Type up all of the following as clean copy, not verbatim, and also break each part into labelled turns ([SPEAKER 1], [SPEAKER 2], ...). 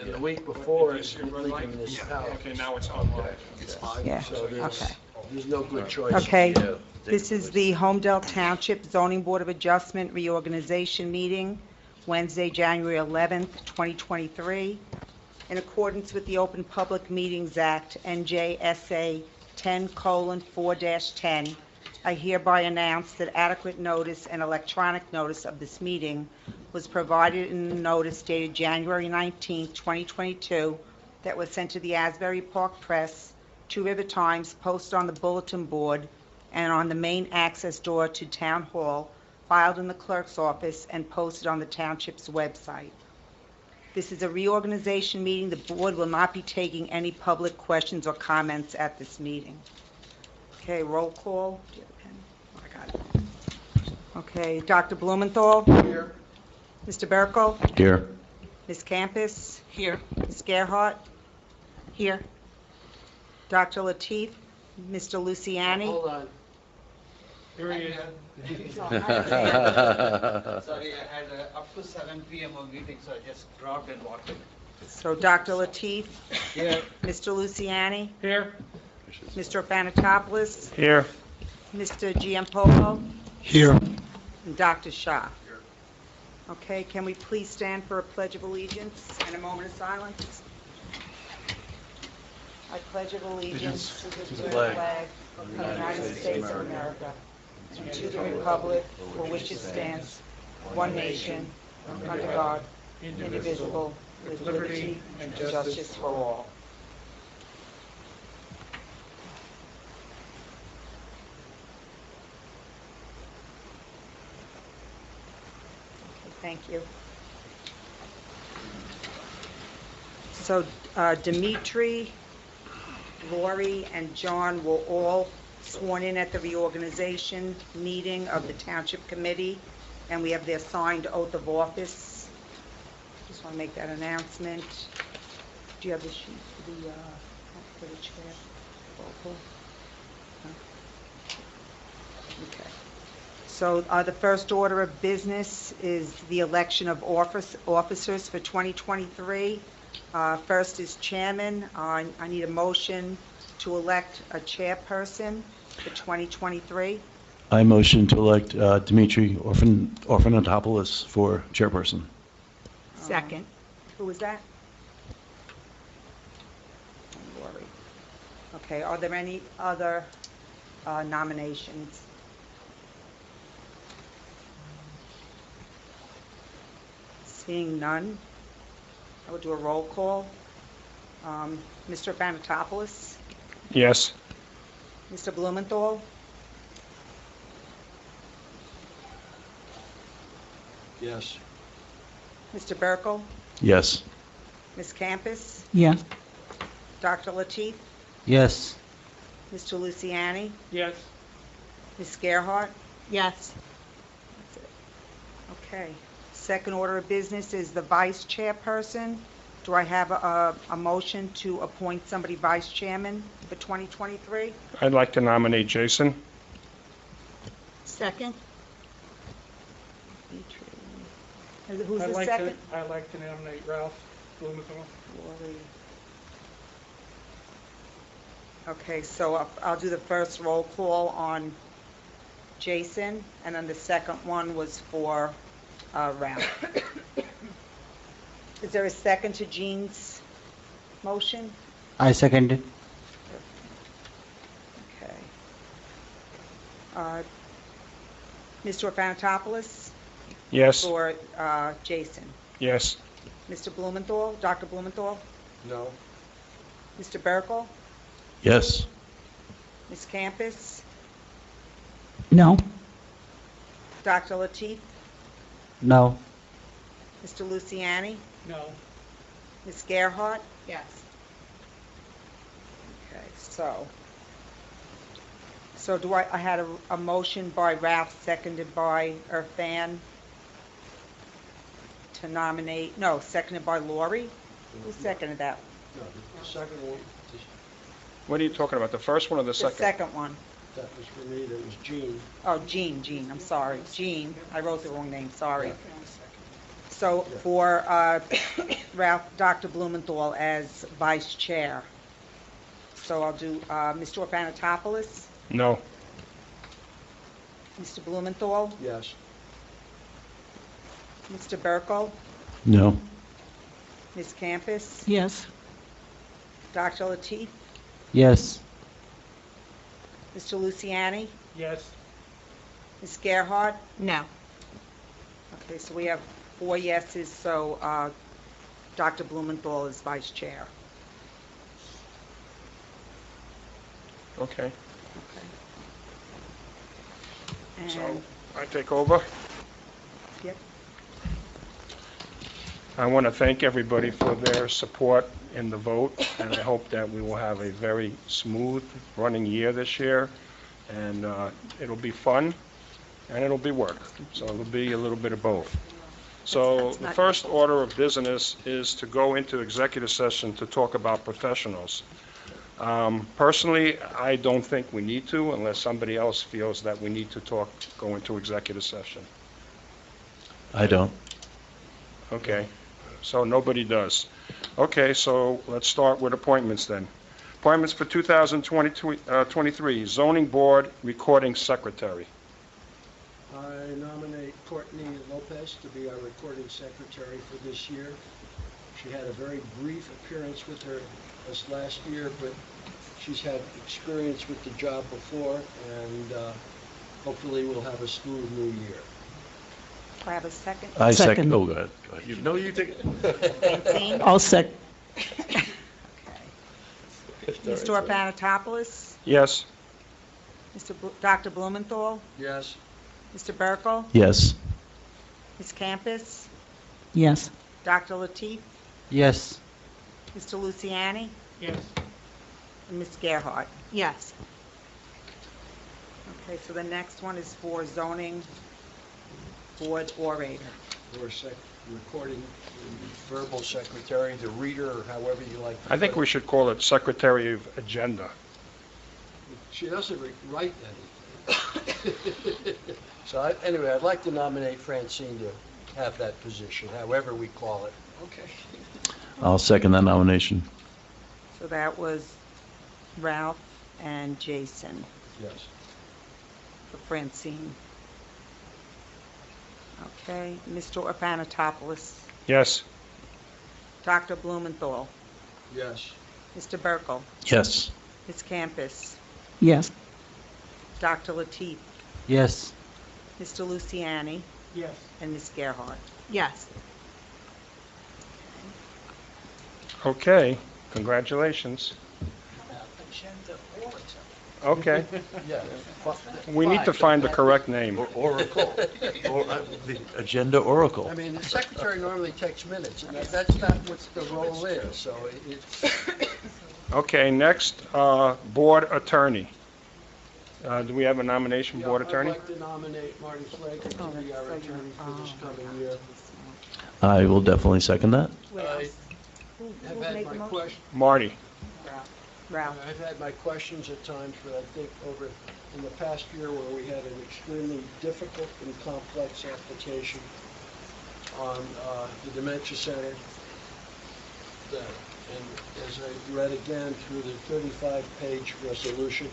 [SPEAKER 1] And the week before is League of Municipalities.
[SPEAKER 2] Okay, now it's online.
[SPEAKER 3] Yeah,
[SPEAKER 1] So
[SPEAKER 3] okay.
[SPEAKER 1] there's no good choice.
[SPEAKER 3] Okay, this is the Holmdel Township Zoning Board of Adjustment Reorganization Meeting, Wednesday, January 11th, 2023. In accordance with the Open Public Meetings Act, NJSA 10:4-10, I hereby announce that adequate notice and electronic notice of this meeting was provided in the notice dated January 19th, 2022, that was sent to the Asbury Park Press, Two River Times, posted on the bulletin board, and on the main access door to Town Hall, filed in the clerk's office, and posted on the township's website. This is a reorganization meeting. The board will not be taking any public questions or comments at this meeting. Okay, roll call. Do you have a pen? Oh, I got it. Okay, Dr. Blumenthal?
[SPEAKER 1] Here.
[SPEAKER 3] Mr. Burkle?
[SPEAKER 4] Here.
[SPEAKER 3] Ms. Campus?
[SPEAKER 5] Here.
[SPEAKER 3] Ms. Gerhart?
[SPEAKER 5] Here.
[SPEAKER 3] Dr. Lateef? Mr. Luciani?
[SPEAKER 1] Hold on.
[SPEAKER 2] Here he is.
[SPEAKER 6] Sorry, I had up to 7 p.m. a meeting, so I just dropped and walked in.
[SPEAKER 3] So Dr. Lateef?
[SPEAKER 6] Yeah.
[SPEAKER 3] Mr. Luciani?
[SPEAKER 2] Here.
[SPEAKER 3] Mr. Fanatopoulos?
[SPEAKER 2] Here.
[SPEAKER 3] Mr. Giampolo?
[SPEAKER 1] Here.
[SPEAKER 3] And Dr. Shah? Okay, can we please stand for a pledge of allegiance and a moment of silence? I pledge of allegiance to the flag of the United States of America and to the republic for which it stands, one nation, under God, indivisible, with liberty and justice for all. Thank you. So Dimitri, Lori, and John were all sworn in at the reorganization meeting of the Township Committee, and we have their signed oath of office. Just want to make that announcement. Do you have the sheet for the chair? Roll call? No? Okay. So the first order of business is the election of officers for 2023. First is chairman. I need a motion to elect a chairperson for 2023.
[SPEAKER 4] I motion to elect Dimitri Orphanotopoulos for chairperson.
[SPEAKER 5] Second.
[SPEAKER 3] Who was that? Lori. Okay, are there any other nominations? Seeing none, I will do a roll call. Mr. Fanatopoulos?
[SPEAKER 2] Yes.
[SPEAKER 3] Mr. Blumenthal?
[SPEAKER 1] Yes.
[SPEAKER 3] Mr. Burkle?
[SPEAKER 4] Yes.
[SPEAKER 3] Ms. Campus?
[SPEAKER 5] Yes.
[SPEAKER 3] Dr. Lateef?
[SPEAKER 6] Yes.
[SPEAKER 3] Mr. Luciani?
[SPEAKER 2] Yes.
[SPEAKER 3] Ms. Gerhart?
[SPEAKER 5] Yes.
[SPEAKER 3] That's it. Okay. Second order of business is the vice chairperson. Do I have a motion to appoint somebody vice chairman for 2023?
[SPEAKER 2] I'd like to nominate Jason.
[SPEAKER 5] Second.
[SPEAKER 3] Who's the second?
[SPEAKER 2] I'd like to nominate Ralph Blumenthal.
[SPEAKER 3] Lori. Okay, so I'll do the first roll call on Jason, and then the second one was for Ralph. Is there a second to Jean's motion?
[SPEAKER 6] I seconded.
[SPEAKER 3] Okay. Mr. Fanatopoulos?
[SPEAKER 2] Yes.
[SPEAKER 3] For Jason.
[SPEAKER 2] Yes.
[SPEAKER 3] Mr. Blumenthal, Dr. Blumenthal?
[SPEAKER 1] No.
[SPEAKER 3] Mr. Burkle?
[SPEAKER 4] Yes.
[SPEAKER 3] Ms. Campus?
[SPEAKER 5] No.
[SPEAKER 3] Dr. Lateef?
[SPEAKER 6] No.
[SPEAKER 3] Mr. Luciani?
[SPEAKER 2] No.
[SPEAKER 3] Ms. Gerhart?
[SPEAKER 5] Yes.
[SPEAKER 3] Okay, so do I had a motion by Ralph, seconded by Irfan to nominate, no, seconded by Lori? Who seconded that?
[SPEAKER 1] No, the second one,
[SPEAKER 2] What are you talking about, the first one or the
[SPEAKER 3] The
[SPEAKER 2] second?
[SPEAKER 3] second one.
[SPEAKER 1] that was for me, that was Jean.
[SPEAKER 3] Oh, Jean, I'm sorry. Jean, I wrote the wrong name, sorry. So for Ralph, Dr. Blumenthal as vice chair. So I'll do Mr. Orpanatopoulos,
[SPEAKER 2] No.
[SPEAKER 3] Mr. Blumenthal,
[SPEAKER 1] Yes.
[SPEAKER 3] Mr. Burkle,
[SPEAKER 4] No.
[SPEAKER 3] Ms. Campus,
[SPEAKER 5] Yes.
[SPEAKER 3] Dr. Lateef,
[SPEAKER 4] Yes.
[SPEAKER 3] Mr. Luciani,
[SPEAKER 2] Yes.
[SPEAKER 3] Ms. Gerhart.
[SPEAKER 5] No.
[SPEAKER 3] Okay, so we have 4 yeses, so Dr. Blumenthal is vice chair.
[SPEAKER 2] Okay. So
[SPEAKER 3] And,
[SPEAKER 2] I take over.
[SPEAKER 3] yep,
[SPEAKER 2] I want to thank everybody for their support in the vote, and I hope that we will have a very smooth running year this year, and it'll be fun, and it'll be work. So it'll be a little bit of both. So
[SPEAKER 3] That's
[SPEAKER 2] the
[SPEAKER 3] not-
[SPEAKER 2] first order of business is to go into executive session to talk about professionals. Personally, I don't think we need to unless somebody else feels that we need to go into executive session.
[SPEAKER 4] I don't.
[SPEAKER 2] Okay, so nobody does. Okay, so let's start with appointments then. Appointments for 2023, Zoning Board Recording Secretary.
[SPEAKER 1] I nominate Courtney Lopez to be our recording secretary for this year. She had a very brief appearance with her this last year, but she's had experience with the job before, and hopefully we'll have a smooth new year.
[SPEAKER 3] do I have a second?
[SPEAKER 4] I second.
[SPEAKER 5] Second.
[SPEAKER 4] Oh, go ahead. Go ahead.
[SPEAKER 7] You know you take it.
[SPEAKER 3] Francine?
[SPEAKER 5] I'll sec.
[SPEAKER 3] Okay. Mr. Orpanatopoulos,
[SPEAKER 2] Yes?
[SPEAKER 3] Dr. Blumenthal,
[SPEAKER 1] Yes?
[SPEAKER 3] Mr. Burkle,
[SPEAKER 4] Yes.
[SPEAKER 3] Ms. Campus,
[SPEAKER 5] Yes.
[SPEAKER 3] Dr. Lateef,
[SPEAKER 7] Yes.
[SPEAKER 3] Mr. Luciani,
[SPEAKER 2] Yes.
[SPEAKER 3] and Ms. Gerhart.
[SPEAKER 5] Yes.
[SPEAKER 3] Okay, so the next one is for zoning board orator.
[SPEAKER 1] Or recording verbal secretary, the reader, or however you like to
[SPEAKER 2] I think
[SPEAKER 1] put
[SPEAKER 2] we
[SPEAKER 1] it.
[SPEAKER 2] should call it Secretary of Agenda.
[SPEAKER 1] She doesn't write anything. So anyway, I'd like to nominate Francine to have that position, however we call it. Okay.
[SPEAKER 4] I'll second that nomination.
[SPEAKER 3] So that was Ralph and Jason
[SPEAKER 1] Yes.
[SPEAKER 3] for Francine. Okay, Mr. Orpanatopoulos,
[SPEAKER 2] Yes?
[SPEAKER 3] Dr. Blumenthal,
[SPEAKER 1] Yes.
[SPEAKER 3] Mr. Burkle,
[SPEAKER 4] Yes.
[SPEAKER 3] Ms. Campus,
[SPEAKER 5] Yes.
[SPEAKER 3] Dr. Lateef,
[SPEAKER 7] Yes.
[SPEAKER 3] Mr. Luciani,
[SPEAKER 2] Yes.
[SPEAKER 3] and Ms. Gerhart.
[SPEAKER 5] Yes.
[SPEAKER 2] Okay, congratulations. Okay,
[SPEAKER 1] Yeah.
[SPEAKER 2] we need to find the correct name.
[SPEAKER 4] Oracle. Or, the Agenda Oracle.
[SPEAKER 1] I mean, the secretary normally takes minutes, and that's not what the role is, so it's,
[SPEAKER 2] Okay, next, Board Attorney. Do we have a nomination,
[SPEAKER 1] yeah,
[SPEAKER 2] Board
[SPEAKER 1] I'd
[SPEAKER 2] Attorney?
[SPEAKER 1] like to nominate Marty Flaker to be our attorney for this coming year.
[SPEAKER 4] I will definitely second that.
[SPEAKER 3] Who
[SPEAKER 1] I
[SPEAKER 3] else? Who
[SPEAKER 1] I've
[SPEAKER 3] made
[SPEAKER 1] had
[SPEAKER 3] the
[SPEAKER 1] my
[SPEAKER 3] motion?
[SPEAKER 1] question,
[SPEAKER 2] Marty.
[SPEAKER 3] Ralph.
[SPEAKER 1] I've had my questions at times, but I think over in the past year where we had an extremely difficult and complex application on the dementia center, and as I read again through the 35-page resolution,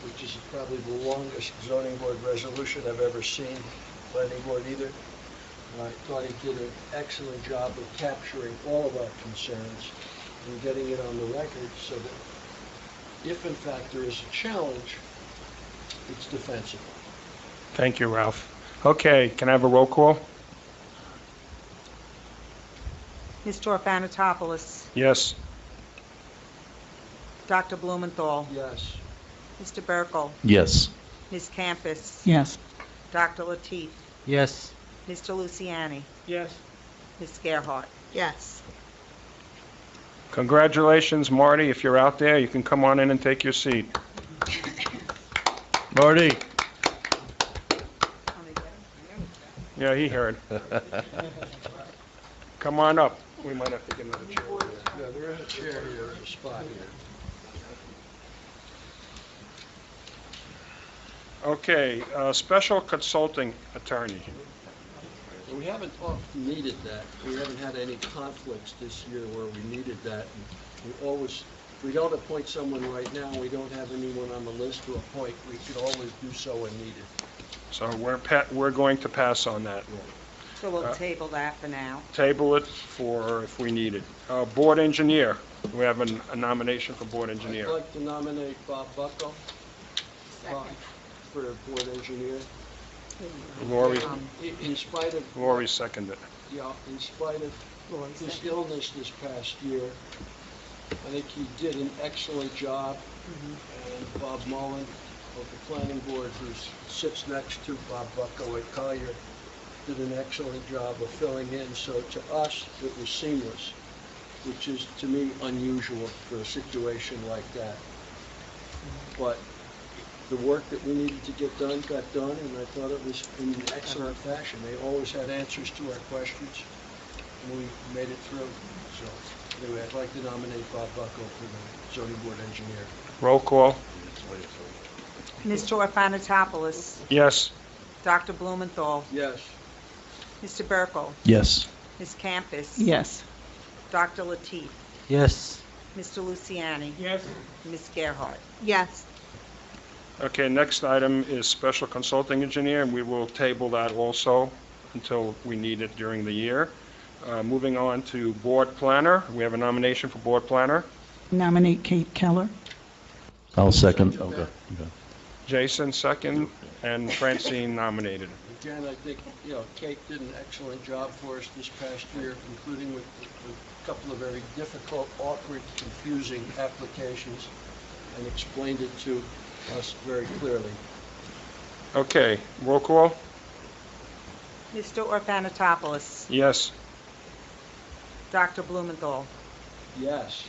[SPEAKER 1] which is probably the longest zoning board resolution I've ever seen, planning board either, I thought he did an excellent job of capturing all of our concerns and getting it on the record so that if in fact there is a challenge, it's defensible.
[SPEAKER 2] Thank you, Ralph. Okay, can I have a roll call?
[SPEAKER 3] Mr. Orpanatopoulos,
[SPEAKER 2] Yes?
[SPEAKER 3] Dr. Blumenthal,
[SPEAKER 1] Yes.
[SPEAKER 3] Mr. Burkle,
[SPEAKER 4] Yes.
[SPEAKER 3] Ms. Campus,
[SPEAKER 5] Yes.
[SPEAKER 3] Dr. Lateef,
[SPEAKER 7] Yes.
[SPEAKER 3] Mr. Luciani,
[SPEAKER 2] Yes.
[SPEAKER 3] Ms. Gerhart.
[SPEAKER 5] Yes.
[SPEAKER 2] Congratulations, Marty. If you're out there, you can come on in and take your seat.
[SPEAKER 4] Marty.
[SPEAKER 2] Yeah, he heard. Come on up. We might have to get another chair.
[SPEAKER 1] Yeah, there is a chair here, a spot here.
[SPEAKER 2] Okay, Special Consulting Attorney.
[SPEAKER 1] And we haven't often needed that. We haven't had any conflicts this year where we needed that. And we always, if we don't appoint someone right now, we don't have anyone on the list to appoint. We could always do so when needed.
[SPEAKER 2] So we're going to pass on that.
[SPEAKER 3] So we'll table that for now.
[SPEAKER 2] Table it for if we need it. Board engineer, we have a nomination for board engineer.
[SPEAKER 1] I'd like to nominate Bob Bucko for board engineer.
[SPEAKER 2] Lori,
[SPEAKER 1] In spite of,
[SPEAKER 2] Lori seconded.
[SPEAKER 1] yeah, in spite of his illness this past year, I think he did an excellent job. And Bob Mullen of the planning board, who sits next to Bob Bucko at Collier, did an excellent job of filling in. So to us, it was seamless, which is to me unusual for a situation like that. But the work that we needed to get done got done, and I thought it was in an excellent fashion. They always had answers to our questions, and we made it through. So anyway, I'd like to nominate Bob Bucko for the zoning board engineer.
[SPEAKER 2] Roll call.
[SPEAKER 3] Mr. Orphanatopoulos,
[SPEAKER 2] Yes.
[SPEAKER 3] Dr. Blumenthal,
[SPEAKER 1] Yes.
[SPEAKER 3] Mr. Burkle,
[SPEAKER 4] Yes.
[SPEAKER 3] Ms. Campus.
[SPEAKER 5] Yes.
[SPEAKER 3] Dr. Latif,
[SPEAKER 7] Yes.
[SPEAKER 3] Mr. Luciani.
[SPEAKER 6] Yes.
[SPEAKER 3] Ms. Gerhart.
[SPEAKER 5] Yes.
[SPEAKER 2] Okay, next item is special consulting engineer, and we will table that also until we need it during the year. Moving on to board planner, we have a nomination for board planner.
[SPEAKER 5] Nominate Kate Keller.
[SPEAKER 4] I'll second. Okay. Okay.
[SPEAKER 2] Jason, second, and Francine nominated.
[SPEAKER 1] Again, I think, Kate did an excellent job for us this past year, including with a couple of very difficult, awkward, confusing applications, and explained it to us very clearly.
[SPEAKER 2] Okay, roll call?
[SPEAKER 3] Mr. Orphanatopoulos,
[SPEAKER 2] Yes.
[SPEAKER 3] Dr. Blumenthal,
[SPEAKER 1] Yes.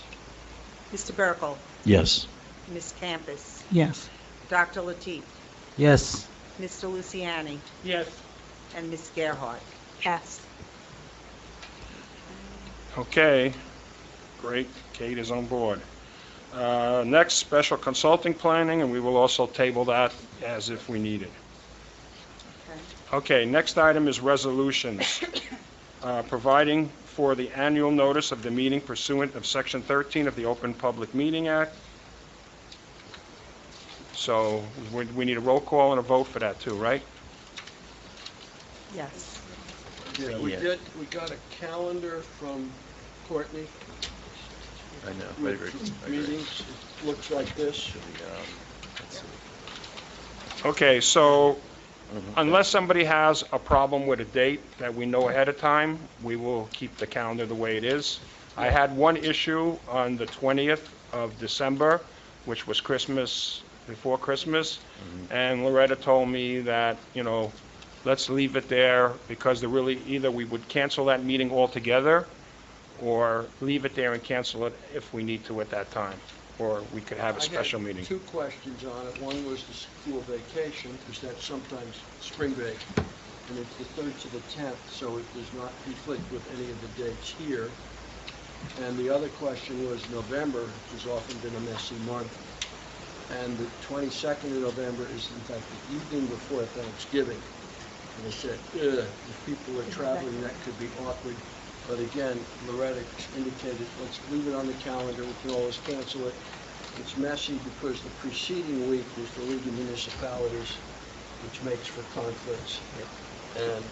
[SPEAKER 3] Mr. Burkle,
[SPEAKER 4] Yes.
[SPEAKER 3] Ms. Campus,
[SPEAKER 5] Yes.
[SPEAKER 3] Dr. Latif,
[SPEAKER 7] Yes.
[SPEAKER 3] Mr. Luciani,
[SPEAKER 6] Yes.
[SPEAKER 3] and Ms. Gerhart.
[SPEAKER 5] Yes.
[SPEAKER 2] Okay, great, Kate is on board. Next, special consulting planning, and we will also table that as if we need it. Okay, next item is resolutions. Providing for the annual notice of the meeting pursuant of Section 13 of the Open Public Meeting Act. So we need a roll call and a vote for that too, right?
[SPEAKER 3] Yes.
[SPEAKER 1] Yeah, we did. We got a calendar from Courtney
[SPEAKER 4] I know.
[SPEAKER 1] with meetings. It looks like this.
[SPEAKER 2] Okay, so unless somebody has a problem with a date that we know ahead of time, we will keep the calendar the way it is. I had one issue on the 20th of December, which was Christmas, before Christmas, and Loretta told me that, let's leave it there because either we would cancel that meeting altogether or leave it there and cancel it if we need to at that time, or we could have a special meeting.
[SPEAKER 1] I had two questions on it. One was the school vacation, because that's sometimes spring break, and it's the 3rd to the 10th, so it does not conflict with any of the dates here. And the other question was November, which has often been a messy month, and the 22nd of November is in fact the evening before Thanksgiving. And I said, if people are traveling, that could be awkward. But again, Loretta indicated, let's leave it on the calendar, we can always cancel it. It's messy because the preceding week is the League of Municipalities, which makes for conflicts. And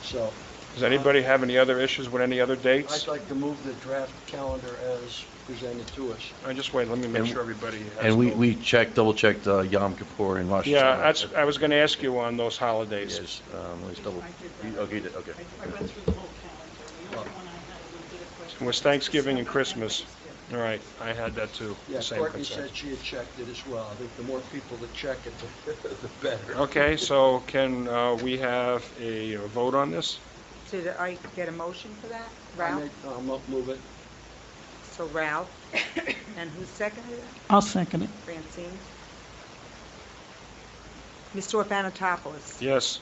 [SPEAKER 1] so...
[SPEAKER 2] Does anybody have any other issues with any other dates?
[SPEAKER 1] I'd like to move the draft calendar as presented to us.
[SPEAKER 2] Just wait, let me make sure everybody has...
[SPEAKER 4] And
[SPEAKER 2] no-
[SPEAKER 4] we double-checked Yom Kippur and Rosh Hashanah.
[SPEAKER 2] Yeah, I was going to ask you on those holidays.
[SPEAKER 4] Yes, let me just double, okay, you did, okay.
[SPEAKER 5] I went through the whole calendar. The only one I had was a question.
[SPEAKER 2] It was Thanksgiving and Christmas. All right, I had that too,
[SPEAKER 1] Yeah,
[SPEAKER 2] the same
[SPEAKER 1] Courtney
[SPEAKER 2] concern.
[SPEAKER 1] said she had checked it as well. I think the more people that check it, the better.
[SPEAKER 2] Okay, so can we have a vote on this?
[SPEAKER 3] Did I get a motion for that?
[SPEAKER 1] I'll
[SPEAKER 3] Ralph?
[SPEAKER 1] move it.
[SPEAKER 3] So Ralph, and who seconded it?
[SPEAKER 5] I'll second it.
[SPEAKER 3] Francine? Mr. Orphanatopoulos?
[SPEAKER 2] Yes.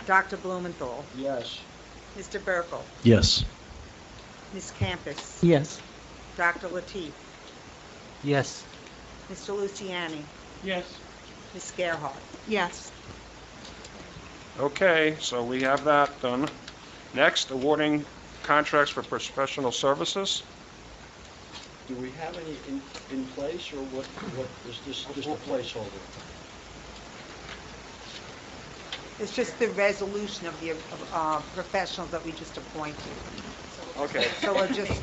[SPEAKER 3] Dr. Blumenthal?
[SPEAKER 1] Yes.
[SPEAKER 3] Mr. Burkle?
[SPEAKER 4] Yes.
[SPEAKER 3] Ms. Campus?
[SPEAKER 5] Yes.
[SPEAKER 3] Dr. Latif?
[SPEAKER 7] Yes.
[SPEAKER 3] Mr. Luciani?
[SPEAKER 6] Yes.
[SPEAKER 3] Ms. Gerhart?
[SPEAKER 5] Yes.
[SPEAKER 2] Okay, so we have that done. Next, awarding contracts for professional services.
[SPEAKER 1] Do we have any in place, or what is this just a placeholder?
[SPEAKER 3] It's just the resolution of the professionals that we just appointed.
[SPEAKER 2] Okay.
[SPEAKER 3] So we're just,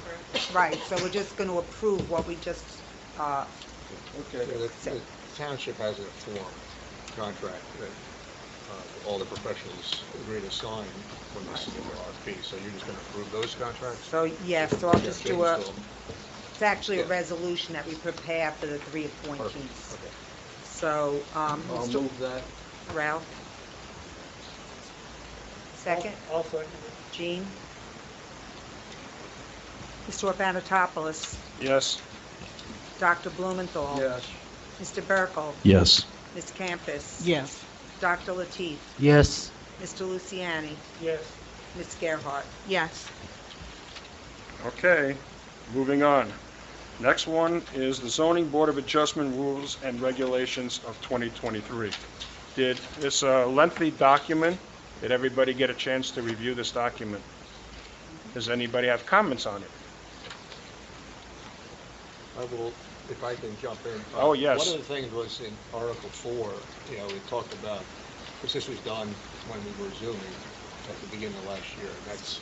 [SPEAKER 3] right, so we're just going to approve what we just,
[SPEAKER 1] Okay.
[SPEAKER 8] The township has a form contract that all the professionals agree to sign when they submit their RFP, so you're just going to approve those contracts?
[SPEAKER 3] so yes, so I'll just do a,
[SPEAKER 8] Change them.
[SPEAKER 3] it's actually a
[SPEAKER 8] Yeah.
[SPEAKER 3] resolution that we prepare for the three
[SPEAKER 8] Perfect.
[SPEAKER 3] appointees.
[SPEAKER 8] Okay.
[SPEAKER 3] So,
[SPEAKER 1] I'll
[SPEAKER 3] Mr.
[SPEAKER 1] move that.
[SPEAKER 3] Ralph? Second?
[SPEAKER 1] I'll second
[SPEAKER 3] Jean? Mr. Urbanatopolis?
[SPEAKER 2] Yes.
[SPEAKER 3] Dr. Blumenthal?
[SPEAKER 1] Yes.
[SPEAKER 3] Mr. Burkle?
[SPEAKER 4] Yes.
[SPEAKER 3] Ms. Campus?
[SPEAKER 5] Yes.
[SPEAKER 3] Dr. Latif?
[SPEAKER 7] Yes.
[SPEAKER 3] Mr. Luciani?
[SPEAKER 1] Yes.
[SPEAKER 3] Ms. Gerhart?
[SPEAKER 5] Yes.
[SPEAKER 2] Okay, moving on. Next one is the Zoning Board of Adjustment Rules and Regulations of 2023. Did this lengthy document, did everybody get a chance to review this document? Does anybody have comments on it?
[SPEAKER 8] I will, if I can jump in.
[SPEAKER 2] Oh, yes.
[SPEAKER 8] One of the things was in Article 4, we talked about, because this was done when we were Zooming at the beginning of last year. That's,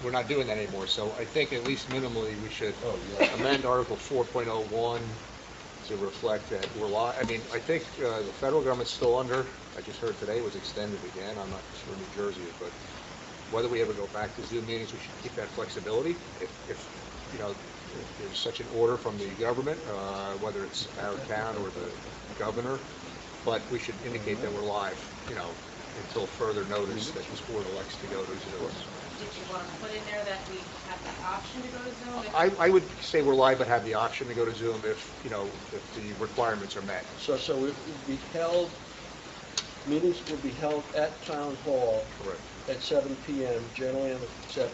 [SPEAKER 8] we're not doing that anymore, so I think at least minimally we should amend Article 4.01 to reflect that I mean, I think the federal government's still under, I just heard today it was extended again, I'm not sure New Jersey is, but whether we ever go back to Zoom meetings, we should keep that flexibility. If there's such an order from the government, whether it's our town or the governor, but we should indicate that we're live, until further notice that this board elects to go to Zoom.
[SPEAKER 5] Did you want to put in there that we have the option to go to Zoom?
[SPEAKER 8] I would say we're live, but have the option to go to Zoom if the requirements are met.
[SPEAKER 1] So it will be held, meetings will be held at Town Hall
[SPEAKER 8] Correct.
[SPEAKER 1] at 7 PM, generally on the 7th.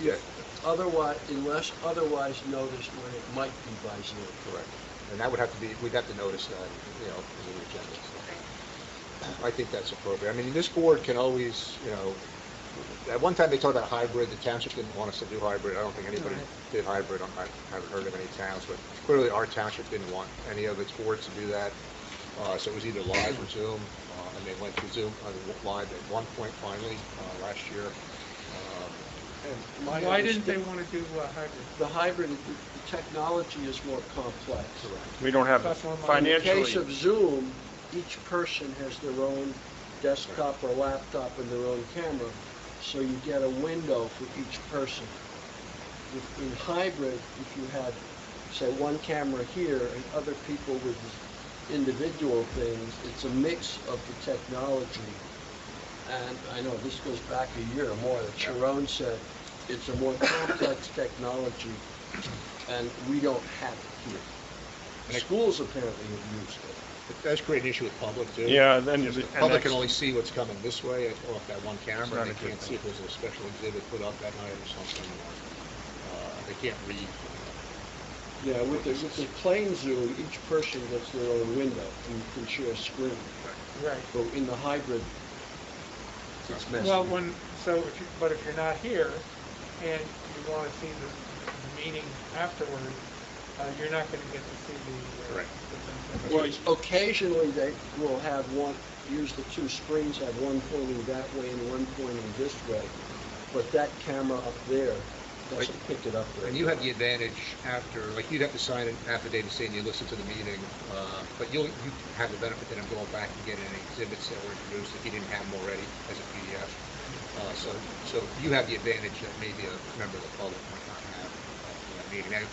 [SPEAKER 8] Yeah.
[SPEAKER 1] Otherwise, unless otherwise noticed when it might be by Zoom.
[SPEAKER 8] Correct. And that would have to be, we'd have to notice that, in the agenda. So I think that's appropriate. I mean, this board can always, at one time they talked about hybrid. The township didn't want us to do hybrid. I don't think anybody did hybrid. I haven't heard of any towns, but clearly our township didn't want any of its boards to do that. So it was either live or Zoom, and they went to Zoom live at one point finally last year.
[SPEAKER 1] And my
[SPEAKER 9] Why didn't they
[SPEAKER 1] understa-
[SPEAKER 9] want to do hybrid?
[SPEAKER 1] The hybrid, the technology is more complex.
[SPEAKER 2] We don't have
[SPEAKER 9] That's one line.
[SPEAKER 1] In the case
[SPEAKER 2] financially.
[SPEAKER 1] of Zoom, each person has their own desktop or laptop and their own camera, so you get a window for each person. In hybrid, if you had, say, one camera here and other people with individual things, it's a mix of the technology. And I know this goes back a year or more, that Sharon said, it's a more complex technology, and we don't have it here. The schools apparently have used it.
[SPEAKER 8] It does create an issue with public too.
[SPEAKER 2] Yeah, then,
[SPEAKER 8] Because the
[SPEAKER 2] and
[SPEAKER 8] public can
[SPEAKER 2] that's-
[SPEAKER 8] only see what's coming this way off that one camera.
[SPEAKER 2] It's not
[SPEAKER 8] They
[SPEAKER 2] a good
[SPEAKER 8] can't see if there's a special exhibit put up that night or something. Or they can't read.
[SPEAKER 1] Yeah, with the plain Zoom, each person gets their own window and can share a screen.
[SPEAKER 9] Right.
[SPEAKER 1] But in the hybrid, it's messy.
[SPEAKER 9] Well, but if you're not here and you want to see the meeting afterward, you're not going to get to see the.
[SPEAKER 8] Correct.
[SPEAKER 1] Well, occasionally they will have use the two screens, have one pointing that way and one pointing this way. But that camera up there doesn't pick it up very
[SPEAKER 8] And you have the advantage after, like you'd have to sign an affidavit saying you listened to the meeting, but you have the benefit that I'm going back and getting any exhibits that were introduced if you didn't have them already as a PDF. So you have the advantage that maybe a member of the public might not have in that meeting. Now,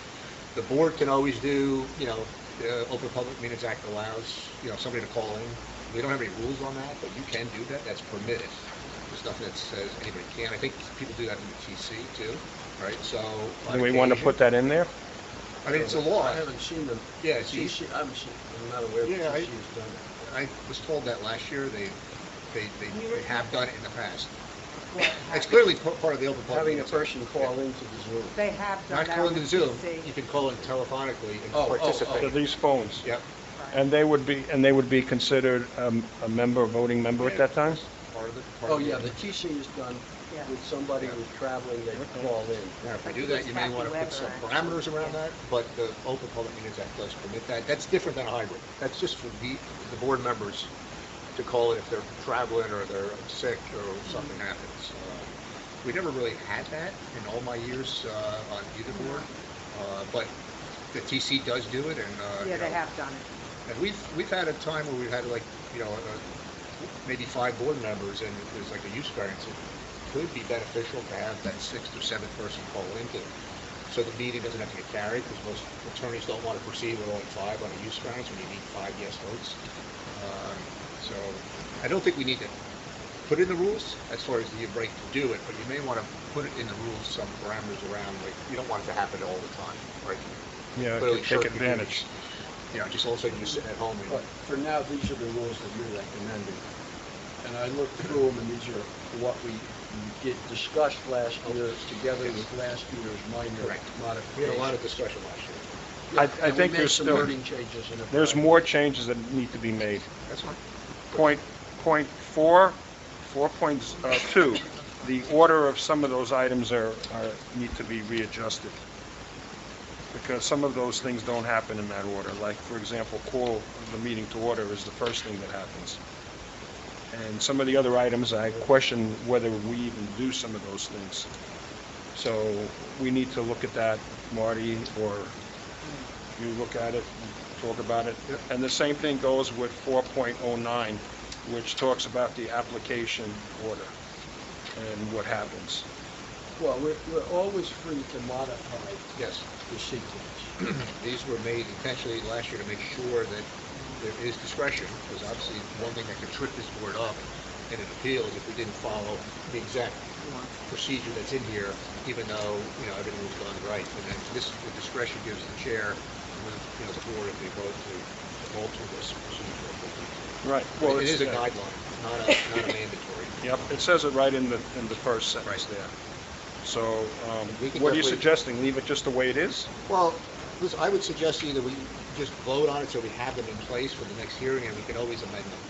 [SPEAKER 8] the board can always do, the Open Public Meetings Act allows, somebody to call in. We don't have any rules on that, but you can do that. That's permitted. There's nothing that says anybody can. I think people do that in the TC too, right? So. on
[SPEAKER 2] Do we want to
[SPEAKER 8] occasion-
[SPEAKER 2] put that in there?
[SPEAKER 8] I mean, it's a law.
[SPEAKER 1] I haven't seen them.
[SPEAKER 8] Yeah, it's easy.
[SPEAKER 1] I'm not aware
[SPEAKER 8] Yeah,
[SPEAKER 1] that TC has done it.
[SPEAKER 8] I was told that last year. They have done it in the past. It's clearly part of the Open Public
[SPEAKER 1] Having a
[SPEAKER 8] Meetings Act.
[SPEAKER 1] person call into the Zoom.
[SPEAKER 3] They have done
[SPEAKER 8] Not
[SPEAKER 3] that
[SPEAKER 8] calling
[SPEAKER 3] with
[SPEAKER 8] to Zoom.
[SPEAKER 3] PC.
[SPEAKER 8] You can call in telephonically and
[SPEAKER 1] Oh, oh, oh.
[SPEAKER 2] To
[SPEAKER 8] participate.
[SPEAKER 2] these phones?
[SPEAKER 8] Yep.
[SPEAKER 3] Right.
[SPEAKER 2] And they would be considered a member, a voting member at that time?
[SPEAKER 8] Part of the.
[SPEAKER 1] Oh, yeah, the TC is done
[SPEAKER 3] Yeah.
[SPEAKER 1] with somebody who's traveling, they call in.
[SPEAKER 8] Now, if we
[SPEAKER 3] Like
[SPEAKER 8] do
[SPEAKER 3] it
[SPEAKER 8] that,
[SPEAKER 3] was
[SPEAKER 8] you may want to
[SPEAKER 3] Kathy
[SPEAKER 8] put some
[SPEAKER 3] Weber,
[SPEAKER 8] parameters
[SPEAKER 3] actually.
[SPEAKER 8] around
[SPEAKER 3] Yeah.
[SPEAKER 8] that, but the Open Public Meetings Act does permit that. That's different than a hybrid. That's just for the board members to call it if they're traveling or they're sick or something happens. We never really had that in all my years on either board, but the TC does do it, and
[SPEAKER 3] Yeah,
[SPEAKER 8] you
[SPEAKER 3] they
[SPEAKER 8] know,
[SPEAKER 3] have done it.
[SPEAKER 8] and we've had a time where we've had like, you know, maybe 5 board members, and there's like a use variance. It could be beneficial to have that 6th or 7th person call into it, so the meeting doesn't have to get carried, because most attorneys don't want to proceed with only 5 on a use variance when you need 5 yes votes. So I don't think we need to put in the rules as far as the right to do it, but you may want to put it in the rules some parameters around, like, you don't want it to happen all the time, right?
[SPEAKER 2] Yeah,
[SPEAKER 8] Clearly
[SPEAKER 2] take
[SPEAKER 8] shirk
[SPEAKER 2] advantage.
[SPEAKER 8] duties. You know, just all of a sudden you're sitting at home and
[SPEAKER 1] But for now, these are the rules that you're recommending. And I looked through them, and these are what we discussed last year, together with last year's minor
[SPEAKER 8] Correct.
[SPEAKER 1] modifications.
[SPEAKER 8] we had a lot of discussion last year.
[SPEAKER 2] I
[SPEAKER 1] And we
[SPEAKER 2] think
[SPEAKER 1] made
[SPEAKER 2] there's
[SPEAKER 1] some
[SPEAKER 2] still,
[SPEAKER 1] wording changes in it.
[SPEAKER 2] there's more changes that need to be made.
[SPEAKER 8] That's fine.
[SPEAKER 2] Point 4, 4.2, the order of some of those items need to be readjusted. Because some of those things don't happen in that order. Like, for example, call the meeting to order is the first thing that happens. And some of the other items, I question whether we even do some of those things. So we need to look at that, Marty, or you look at it, and talk about it.
[SPEAKER 8] Yep.
[SPEAKER 2] And the same thing goes with 4.09, which talks about the application order and what happens.
[SPEAKER 1] Well, we're always free to modify
[SPEAKER 8] Yes.
[SPEAKER 1] the sequence.
[SPEAKER 8] These were made intentionally last year to make sure that there is discretion, because obviously one thing that could trip this board up in an appeal is if we didn't follow the exact procedure that's in here, even though, you know, everything was done right. And then the discretion gives the chair, and you know, the board if they vote to alter this procedure.
[SPEAKER 2] Right.
[SPEAKER 8] It is a guideline, not a mandatory.
[SPEAKER 2] Yep, it says it right in the first sentence
[SPEAKER 8] Right.
[SPEAKER 2] there. So,
[SPEAKER 8] We can
[SPEAKER 2] what are you
[SPEAKER 8] definitely-
[SPEAKER 2] suggesting? Leave it just the way it is?
[SPEAKER 8] Well, listen, I would suggest either we just vote on it so we have them in place for the next hearing, and we can always amend them.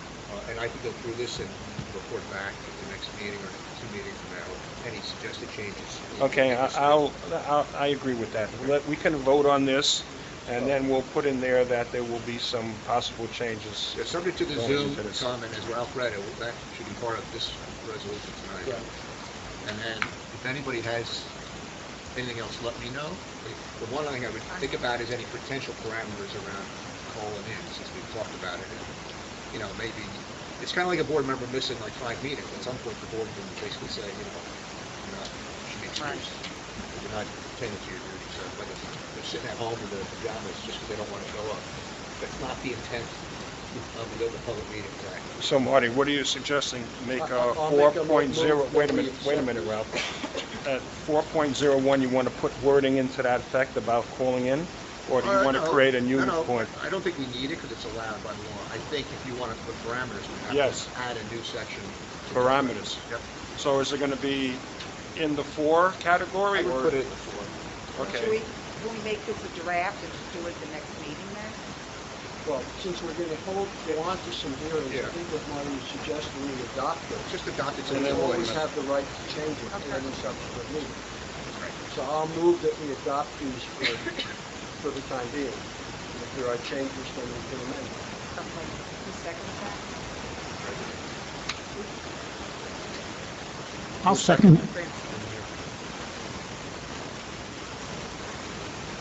[SPEAKER 8] And I can go through this and report back at the next meeting or 2 meetings from now, any suggested changes.
[SPEAKER 2] Okay, I agree with that. We can vote on this, and then we'll put in there that there will be some possible changes.
[SPEAKER 8] Yeah, subject to the
[SPEAKER 2] Going
[SPEAKER 8] Zoom
[SPEAKER 2] into this.
[SPEAKER 8] comment, as Ralph read it, that should be part of this resolution tonight. And then, if anybody has anything else, let me know. The one thing I would think about is any potential parameters around calling in, since we've talked about it. And, you know, maybe, it's kind of like a board member missing like 5 meetings. At some point, the board can basically say, you know, you're not, you should be excused. You're not attending to your duties. So whether they're sitting at home in their pajamas just because they don't want to show up. That's not the intent of the Open Public Meetings Act.
[SPEAKER 2] So Marty, what are you suggesting? Make
[SPEAKER 1] I'll make a
[SPEAKER 2] 4.0,
[SPEAKER 1] move
[SPEAKER 2] wait a
[SPEAKER 1] that we
[SPEAKER 2] minute,
[SPEAKER 1] accept
[SPEAKER 2] Ralph. At 4.01, you want to put wording into that effect about calling in? Or do you want to
[SPEAKER 8] No,
[SPEAKER 2] create a new
[SPEAKER 8] no,
[SPEAKER 2] point?
[SPEAKER 8] I don't think we need it because it's allowed by law. I think if you want to put parameters, we have
[SPEAKER 2] Yes.
[SPEAKER 8] to add a new section.
[SPEAKER 2] Parameters.
[SPEAKER 8] Yep.
[SPEAKER 2] So is it going to be in the 4 category?
[SPEAKER 8] I would
[SPEAKER 2] or
[SPEAKER 8] put it in the 4.
[SPEAKER 2] Okay.
[SPEAKER 3] Can we make this a draft and just do it the next meeting then?
[SPEAKER 1] Well, since we're going to go on to some hearings, I
[SPEAKER 8] Yeah.
[SPEAKER 1] think what Marty is suggesting, we adopt it.
[SPEAKER 8] Just adopt it to
[SPEAKER 1] And
[SPEAKER 8] the
[SPEAKER 1] then we always
[SPEAKER 8] law.
[SPEAKER 1] have the right to change it
[SPEAKER 3] Okay.
[SPEAKER 1] at any subsequent meeting.
[SPEAKER 8] Right.
[SPEAKER 1] So I'll move that we adopt these for the time being. And if there are changes, then we can amend them.
[SPEAKER 3] Okay, who seconds that?
[SPEAKER 7] I'll second.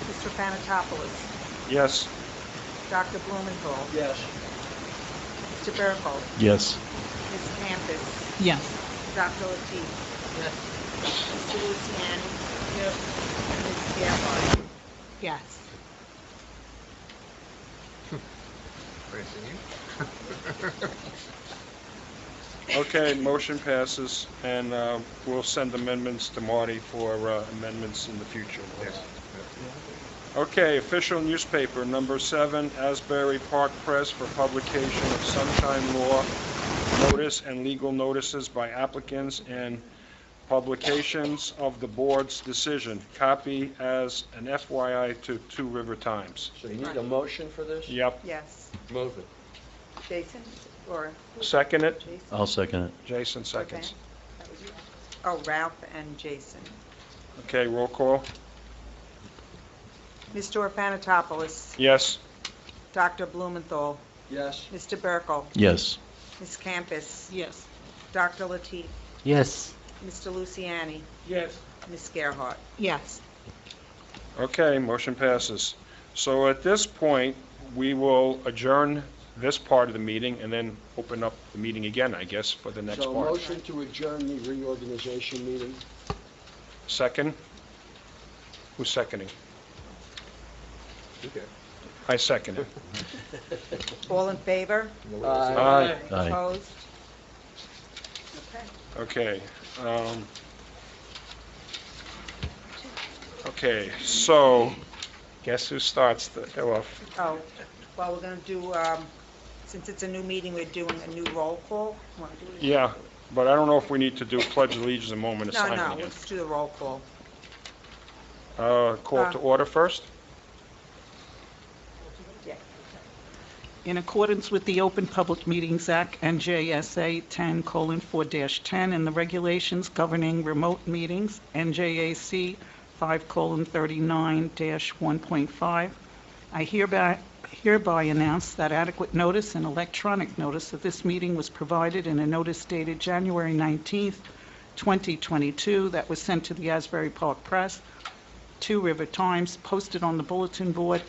[SPEAKER 3] Mr. Panatopoulos,
[SPEAKER 2] Yes.
[SPEAKER 3] Dr. Blumenthal,
[SPEAKER 1] Yes.
[SPEAKER 3] Mr. Berkel,
[SPEAKER 4] Yes.
[SPEAKER 3] Ms. Campus,
[SPEAKER 7] Yes.
[SPEAKER 3] Dr. Latif. Yes. Mr. Luciani. Yes. And Ms. Gephardt.
[SPEAKER 5] Yes.
[SPEAKER 2] Okay, motion passes, and we'll send amendments to Marty for amendments in the future.
[SPEAKER 8] Yes.
[SPEAKER 2] Okay, official newspaper, number 7, Asbury Park Press for publication of sunshine law notice and legal notices by applicants and Publications of the board's decision, copy as an FYI to Two River Times.
[SPEAKER 1] So you need a motion for this?
[SPEAKER 2] Yep.
[SPEAKER 3] Yes.
[SPEAKER 1] Move it.
[SPEAKER 3] Jason, or
[SPEAKER 2] Second it?
[SPEAKER 3] Jason?
[SPEAKER 4] I'll second it.
[SPEAKER 2] Jason seconds.
[SPEAKER 3] Okay. That was you. Oh, Ralph and Jason.
[SPEAKER 2] Okay, roll call.
[SPEAKER 3] Mr. Orpanatopoulos,
[SPEAKER 2] Yes.
[SPEAKER 3] Dr. Blumenthal,
[SPEAKER 1] Yes.
[SPEAKER 3] Mr. Burkle,
[SPEAKER 4] Yes.
[SPEAKER 3] Ms. Campus,
[SPEAKER 5] Yes.
[SPEAKER 3] Dr. Latif,
[SPEAKER 7] Yes.
[SPEAKER 3] Mr. Luciani,
[SPEAKER 9] Yes.
[SPEAKER 3] Ms. Gerhart.
[SPEAKER 5] Yes.
[SPEAKER 2] Okay, motion passes. So at this point, we will adjourn this part of the meeting and then open up the meeting again, I guess, for the next
[SPEAKER 1] So a
[SPEAKER 2] part.
[SPEAKER 1] motion to adjourn the reorganization meeting?
[SPEAKER 2] Second? Who's seconding?
[SPEAKER 8] Okay.
[SPEAKER 2] I second it.
[SPEAKER 3] All in favor?
[SPEAKER 2] Aye.
[SPEAKER 4] Aye.
[SPEAKER 3] Opposed? Okay.
[SPEAKER 2] Okay. Okay, so guess who starts the off?
[SPEAKER 3] Oh, well, we're going to do, since it's a new meeting, we're doing a new roll call. Want to do it?
[SPEAKER 2] Yeah, but I don't know if we need to do pledge of allegiance and moment of
[SPEAKER 3] No,
[SPEAKER 2] silence
[SPEAKER 3] no,
[SPEAKER 2] again.
[SPEAKER 3] let's do the roll call.
[SPEAKER 2] Call to order first?
[SPEAKER 3] Yeah.
[SPEAKER 5] In accordance with the Open Public Meetings Act, NJSA 10:4-10, and the regulations governing remote meetings, NJAC 5:39-1.5, I hereby announce that adequate notice and electronic notice of this meeting was provided in a notice dated January 19th, 2022, that was sent to the Asbury Park Press, Two River Times, posted on the bulletin board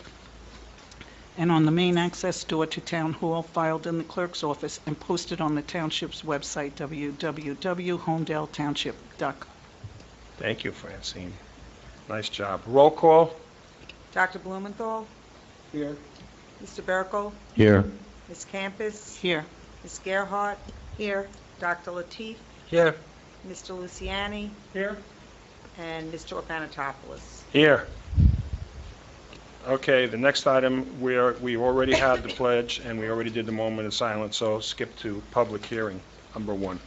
[SPEAKER 5] and on the main access door to Town Hall, filed in the clerk's office, and posted on the township's website, www.holmdeltownship.com.
[SPEAKER 2] Thank you, Francine. Nice job. Roll call?
[SPEAKER 3] Dr. Blumenthal,
[SPEAKER 1] Here?
[SPEAKER 3] Mr. Burkle,
[SPEAKER 4] Here.
[SPEAKER 3] Ms. Campus,
[SPEAKER 5] Here.
[SPEAKER 3] Ms. Gerhart. Here. Dr. Latif,
[SPEAKER 7] Here.
[SPEAKER 3] Mr. Luciani,
[SPEAKER 9] Here?
[SPEAKER 3] and Mr. Orpanatopoulos.
[SPEAKER 2] Here. Okay, the next item, we already had the pledge, and we already did the moment of silence, so skip to public hearing, number 1.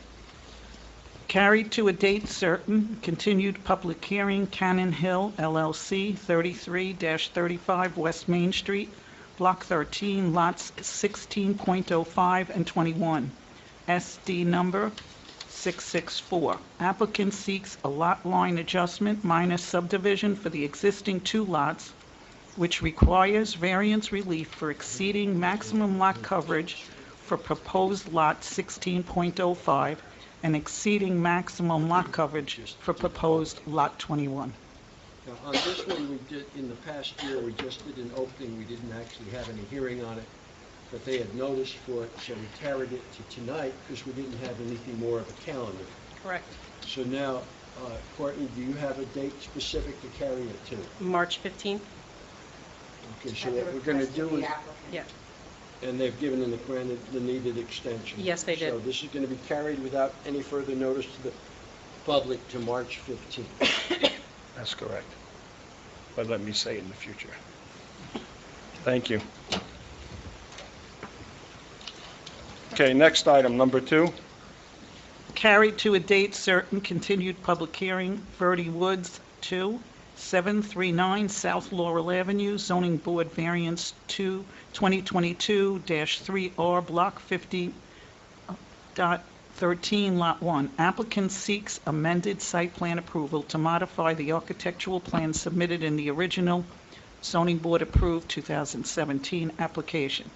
[SPEAKER 5] Carried to a date certain, continued public hearing, Cannon Hill LLC, 33-35 West Main Street, Block 13, lots 16.05 and 21, SD number 664. Applicant seeks a lot line adjustment minus subdivision for the existing 2 lots, which requires variance relief for exceeding maximum lot coverage for proposed lot 16.05 and exceeding maximum lot coverage for proposed lot 21.
[SPEAKER 1] Now, on this one, we did, in the past year, we just did an opening, we didn't actually have any hearing on it, but they had noticed for it, so we carried it to tonight because we didn't have anything more of a calendar.
[SPEAKER 10] Correct.
[SPEAKER 1] So now, Courtney, do you have a date specific to carry it to?
[SPEAKER 10] March 15th?
[SPEAKER 1] Okay, so what we're going to do is,
[SPEAKER 10] Yeah.
[SPEAKER 1] and they've given the granted the needed extension.
[SPEAKER 10] Yes, they did.
[SPEAKER 1] So this is going to be carried without any further notice to the public to March 15th.
[SPEAKER 2] That's correct. But let me say it in the future. Thank you. Okay, next item, number 2.
[SPEAKER 5] Carried to a date certain, continued public hearing, Verde Woods 2, 739 South Laurel Avenue, Zoning Board Variance 2022-3R, Block 50.13, Lot 1. Applicant seeks amended site plan approval to modify the architectural plan submitted in the original Zoning Board approved 2017 application.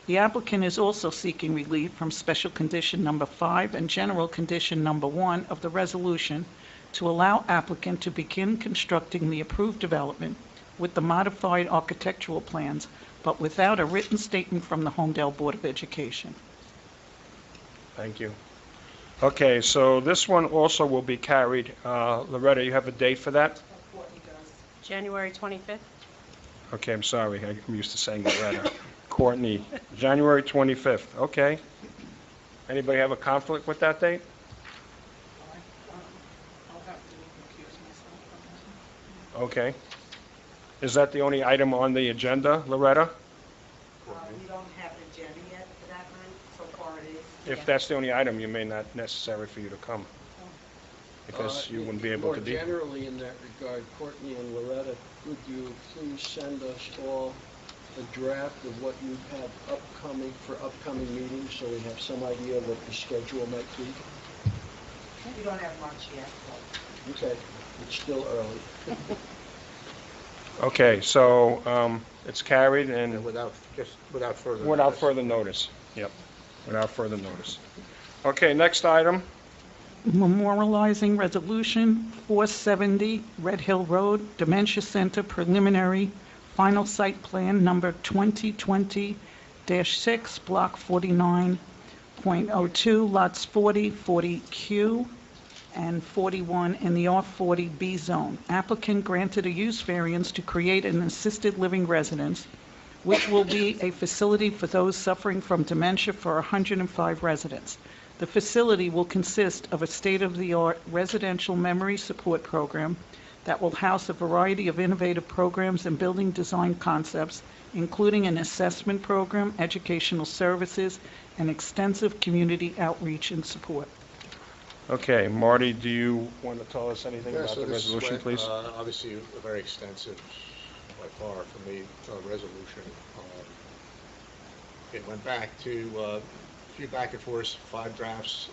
[SPEAKER 5] The applicant is also seeking relief from Special Condition Number 5 and General Condition Number 1 of the resolution to allow applicant to begin constructing the approved development with the modified architectural plans, but without a written statement from the Holmdel Board of Education.
[SPEAKER 2] Thank you. Okay, so this one also will be carried. Loretta, you have a date for that?
[SPEAKER 10] January 25th?
[SPEAKER 2] Okay, I'm sorry. I'm used to saying Loretta. Courtney, January 25th. Okay. Anybody have a conflict with that date?
[SPEAKER 5] I'll have to recuse myself from that.
[SPEAKER 2] Okay. Is that the only item on the agenda, Loretta?
[SPEAKER 3] We don't have an agenda yet for that night, so far it is.
[SPEAKER 2] If that's the only item, you may not necessary for you to come. because you wouldn't be able to be.
[SPEAKER 1] More generally in that regard, Courtney and Loretta, could you please send us all a draft of what you have upcoming for upcoming meetings, so we have some idea of what the schedule might be?
[SPEAKER 3] We don't have much yet.
[SPEAKER 1] Okay, it's still early.
[SPEAKER 2] Okay, so it's carried and
[SPEAKER 8] Without further.
[SPEAKER 2] without
[SPEAKER 8] notice.
[SPEAKER 2] further notice. Yep, without further notice. Okay, next item.
[SPEAKER 5] Memorializing Resolution 470 Red Hill Road, Dementia Center Preliminary Final Site Plan Number 2020-6, Block 49.02, Lots 40, 40Q, and 41 in the R40B zone. Applicant granted a use variance to create an assisted living residence, which will be a facility for those suffering from dementia for 105 residents. The facility will consist of a state-of-the-art residential memory support program that will house a variety of innovative programs and building design concepts, including an assessment program, educational services, and extensive community outreach and support.
[SPEAKER 2] Okay, Marty, do you want to tell us anything
[SPEAKER 8] Yeah,
[SPEAKER 2] about
[SPEAKER 8] so
[SPEAKER 2] the
[SPEAKER 8] this
[SPEAKER 2] resolution,
[SPEAKER 8] went,
[SPEAKER 2] please?
[SPEAKER 8] Obviously, a very extensive, by far for me, resolution. It went back to a few back and forth, 5 drafts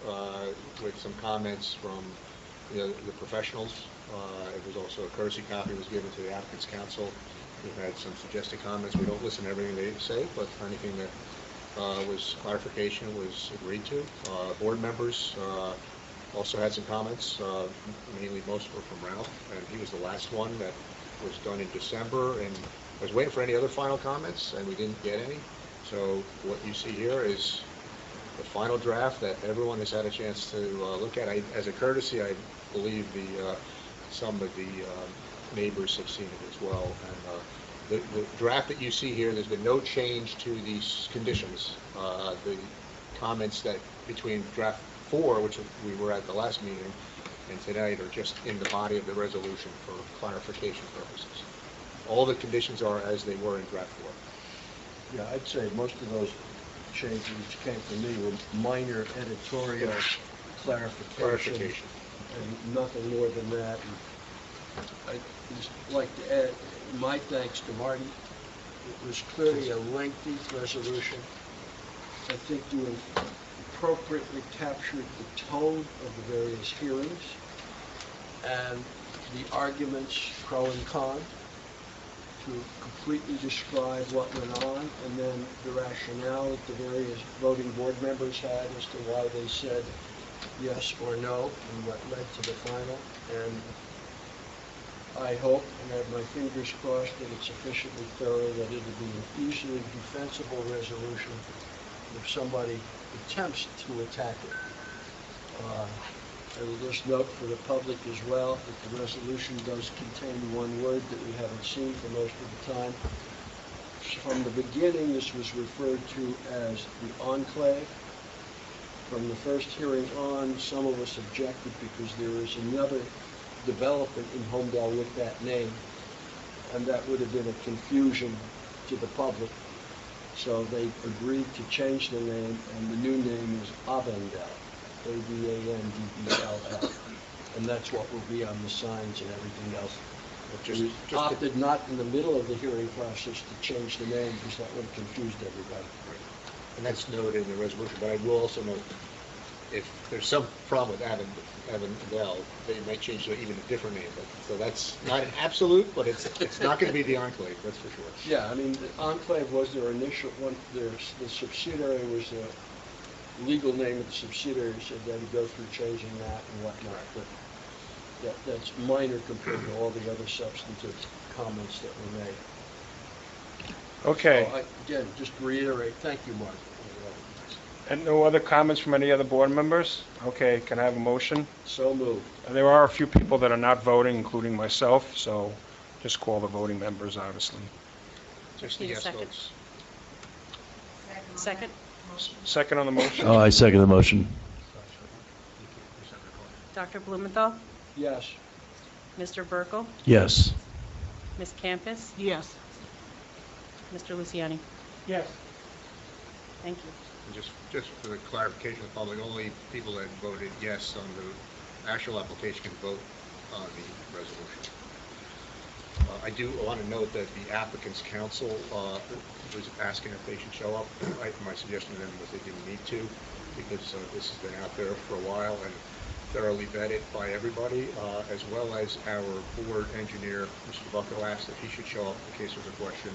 [SPEAKER 8] with some comments from the professionals. It was also a courtesy copy was given to the applicant's counsel. We've had some suggested comments. We don't listen to everything they say, but anything that was clarification was agreed to. Board members also had some comments. Mainly most were from Ralph, and he was the last one that was done in December. And I was waiting for any other final comments, and we didn't get any. So what you see here is the final draft that everyone has had a chance to look at. As a courtesy, I believe some of the neighbors have seen it as well. And the draft that you see here, there's been no change to these conditions. The comments that between draft 4, which we were at the last meeting, and tonight are just in the body of the resolution for clarification purposes. All the conditions are as they were in draft 4.
[SPEAKER 1] Yeah, I'd say most of those changes which came from me were minor editorial clarification. And nothing more than that. And I'd just like to add my thanks to Marty. It was clearly a lengthy resolution. I think you appropriately captured the tone of the various hearings and the arguments pro and con to completely describe what went on, and then the rationale that the various voting board members had as to why they said yes or no, and what led to the final. And I hope, and I have my fingers crossed, that it's sufficiently thorough that it'll be an easily defensible resolution if somebody attempts to attack it. I will just note for the public as well that the resolution does contain one word that we haven't seen for most of the time. From the beginning, this was referred to as the enclave. From the first hearing on, some of us objected because there is another development in Holmdel with that name, and that would have been a confusion to the public. So they agreed to change the name, and the new name is Avendel, Avandell, and that's what will be on the signs and everything else. We opted not in the middle of the hearing process to change the name because that would have confused everybody.
[SPEAKER 8] And that's noted in the resolution, but I will also note, if there's some problem with Avondale, they might change to even a different name. So that's not an absolute, but it's not going to be the Enclave, that's for sure.
[SPEAKER 1] Yeah, I mean, the Enclave was their initial one, the subsidiary was the legal name of the subsidiary, so they had to go through changing that and whatnot. But that's minor compared to all the other substantive comments that were made.
[SPEAKER 2] Okay.
[SPEAKER 1] So again, just to reiterate, thank you, Mark.
[SPEAKER 2] And no other comments from any other board members? Okay, can I have a motion?
[SPEAKER 1] So moved.
[SPEAKER 2] There are a few people that are not voting, including myself, so just call the voting members, obviously.
[SPEAKER 8] Just the
[SPEAKER 10] Need a
[SPEAKER 8] yes
[SPEAKER 10] second.
[SPEAKER 8] votes.
[SPEAKER 10] Second?
[SPEAKER 2] Second on the motion?
[SPEAKER 4] I second the motion.
[SPEAKER 10] Dr. Blumenthal?
[SPEAKER 1] Yes.
[SPEAKER 10] Mr. Burkle?
[SPEAKER 4] Yes.
[SPEAKER 10] Ms. Campus?
[SPEAKER 5] Yes.
[SPEAKER 10] Mr. Luciani?
[SPEAKER 9] Yes.
[SPEAKER 10] Thank you.
[SPEAKER 8] And just for the clarification of the public, only people that voted yes on actual application can vote on the resolution. I do want to note that the applicant's counsel was asking if they should show up. My suggestion to them was they didn't need to, because this has been out there for a while and thoroughly vetted by everybody, as well as our board engineer, Mr. Bucko, asked if he should show up in case there's a question.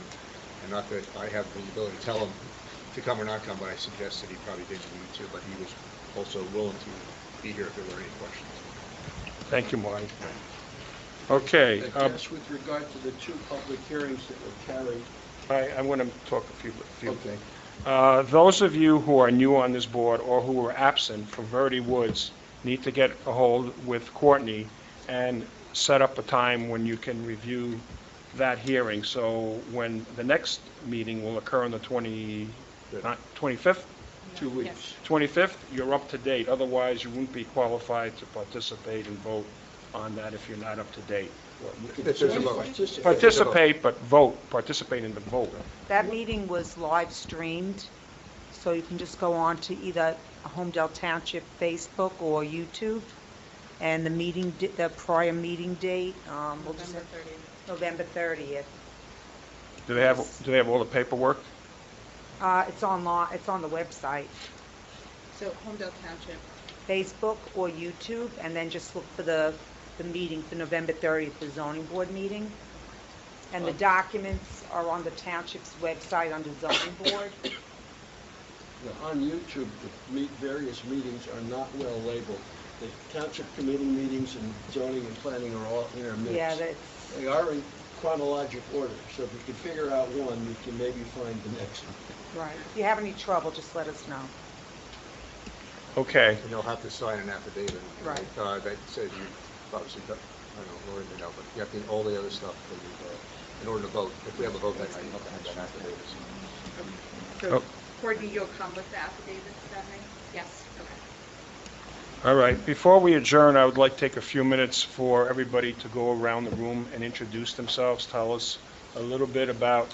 [SPEAKER 8] And not that I have the ability to tell him to come or not come, but I suggested he probably didn't need to, but he was also willing to be here if there were any questions.
[SPEAKER 2] Thank you, Marty. Okay,
[SPEAKER 1] I guess with regard to the two public hearings that were carried,
[SPEAKER 2] I want to talk a few
[SPEAKER 1] Okay.
[SPEAKER 2] things. Those of you who are new on this board or who were absent from Verde Woods need to get a hold with Courtney and set up a time when you can review that hearing. So when the next meeting will occur on the 25th?
[SPEAKER 1] 2 weeks.
[SPEAKER 2] 25th, you're up to date. Otherwise, you won't be qualified to participate and vote on that if you're not up to date.
[SPEAKER 8] If there's a vote.
[SPEAKER 2] Participate, but vote. Participate in the vote.
[SPEAKER 3] That meeting was live streamed, so you can just go on to either Holmdel Township Facebook or YouTube. And the meeting, the prior meeting date, we'll just have November 30th.
[SPEAKER 2] Do they have all the paperwork?
[SPEAKER 3] It's online, it's on the website,
[SPEAKER 11] So Holmdel Township.
[SPEAKER 3] Facebook or YouTube, and then just look for the meeting for November 30th, the zoning board meeting. And the documents are on the township's website under zoning board.
[SPEAKER 1] On YouTube, the various meetings are not well labeled. The township committee meetings and zoning and planning are all intermixed.
[SPEAKER 3] Yeah, that's,
[SPEAKER 1] They are in chronologic order, so if you can figure out one, you can maybe find the next one.
[SPEAKER 3] right. If you have any trouble, just let us know.
[SPEAKER 2] Okay.
[SPEAKER 8] And you'll have to sign an affidavit.
[SPEAKER 3] Right.
[SPEAKER 8] That says you obviously, I don't know, Lauren, you know, but you have to, all the other stuff that you, in order to vote. If we have a vote that night, you have to have that affidavit.
[SPEAKER 11] So
[SPEAKER 2] Oh.
[SPEAKER 11] Courtney, you'll come with the affidavit that night? Yes. Okay.
[SPEAKER 2] All right. Before we adjourn, I would like to take a few minutes for everybody to go around the room and introduce themselves. Tell us a little bit about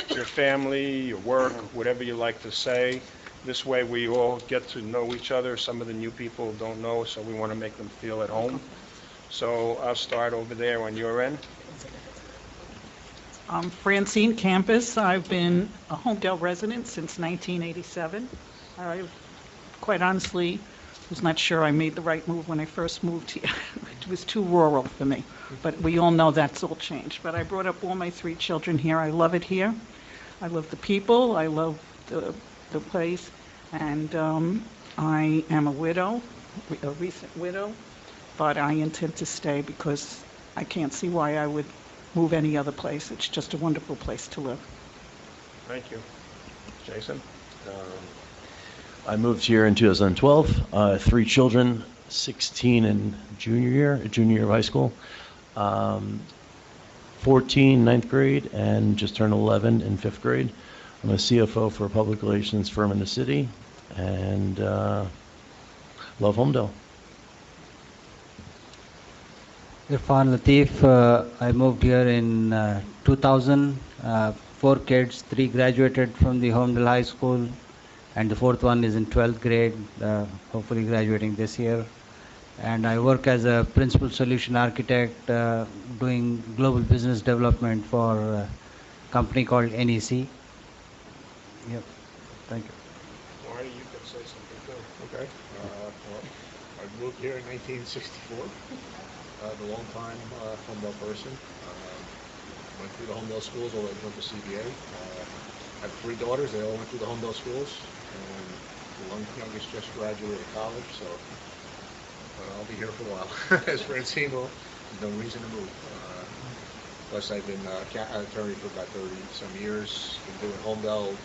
[SPEAKER 2] your family, your work, whatever you like to say. This way we all get to know each other. Some of the new people don't know, so we want to make them feel at home. So I'll start over there on your end.
[SPEAKER 5] I'm Francine Campus. I've been a Holmdel resident since 1987. I quite honestly was not sure I made the right move when I first moved here. It was too rural for me, but we all know that's all changed. But I brought up all my 3 children here. I love it here. I love the people. I love the place. And I am a widow, a recent widow, but I intend to stay because I can't see why I would move any other place. It's just a wonderful place to live.
[SPEAKER 2] Thank you. Jason?
[SPEAKER 4] I moved here in 2012, 3 children, 16 in junior year of high school, 14 ninth grade, and just turned 11 in 5th grade. I'm a CFO for a public relations firm in the city, and love Holmdel.
[SPEAKER 7] Irfan Latif, I moved here in 2000. 4 kids, 3 graduated from the Holmdel High School, and the 4th one is in 12th grade, hopefully graduating this year. And I work as a principal solution architect doing global business development for a company called NEC. Yep, thank you.
[SPEAKER 2] Marty, you can say something too.
[SPEAKER 8] Okay. Well, I moved here in 1964. A long-time Holmdel person. Went through the Holmdel schools, all the way went to CBA. I have 3 daughters. They all went through the Holmdel schools. And the youngest just graduated college, so I'll be here for a while. As Francine, there's no reason to move. Plus, I've been an attorney for about 30-some years. Been doing Holmdel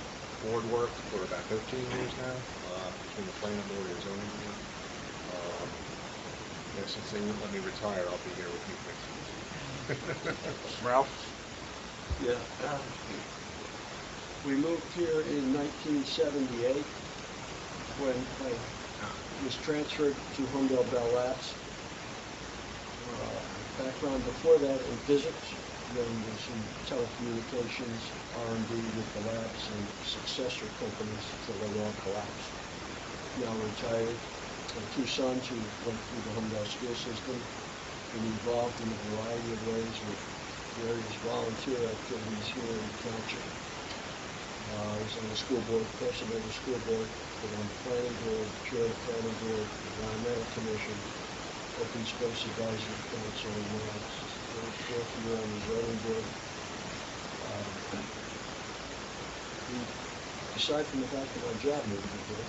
[SPEAKER 8] board work for about 13 years now, between the planning board and the zoning board. Since they wouldn't let me retire, I'll be here with you next week.
[SPEAKER 2] Ralph?
[SPEAKER 1] Yeah. We moved here in 1978 when I was transferred to Holmdel Bell Labs. Background before that in physics, then was in telecommunications, R&D with the labs and successor companies until they all collapsed. Now retired. two sons who went through the Holmdel school system, been involved in a variety of ways with various volunteer activities here in the township. I was on the school board, president of the school board, been on the planning board, chair of the planning board, environmental commission, open space advisory council, and now it's the fourth year on the zoning board. Aside from the fact that our job needed to be good,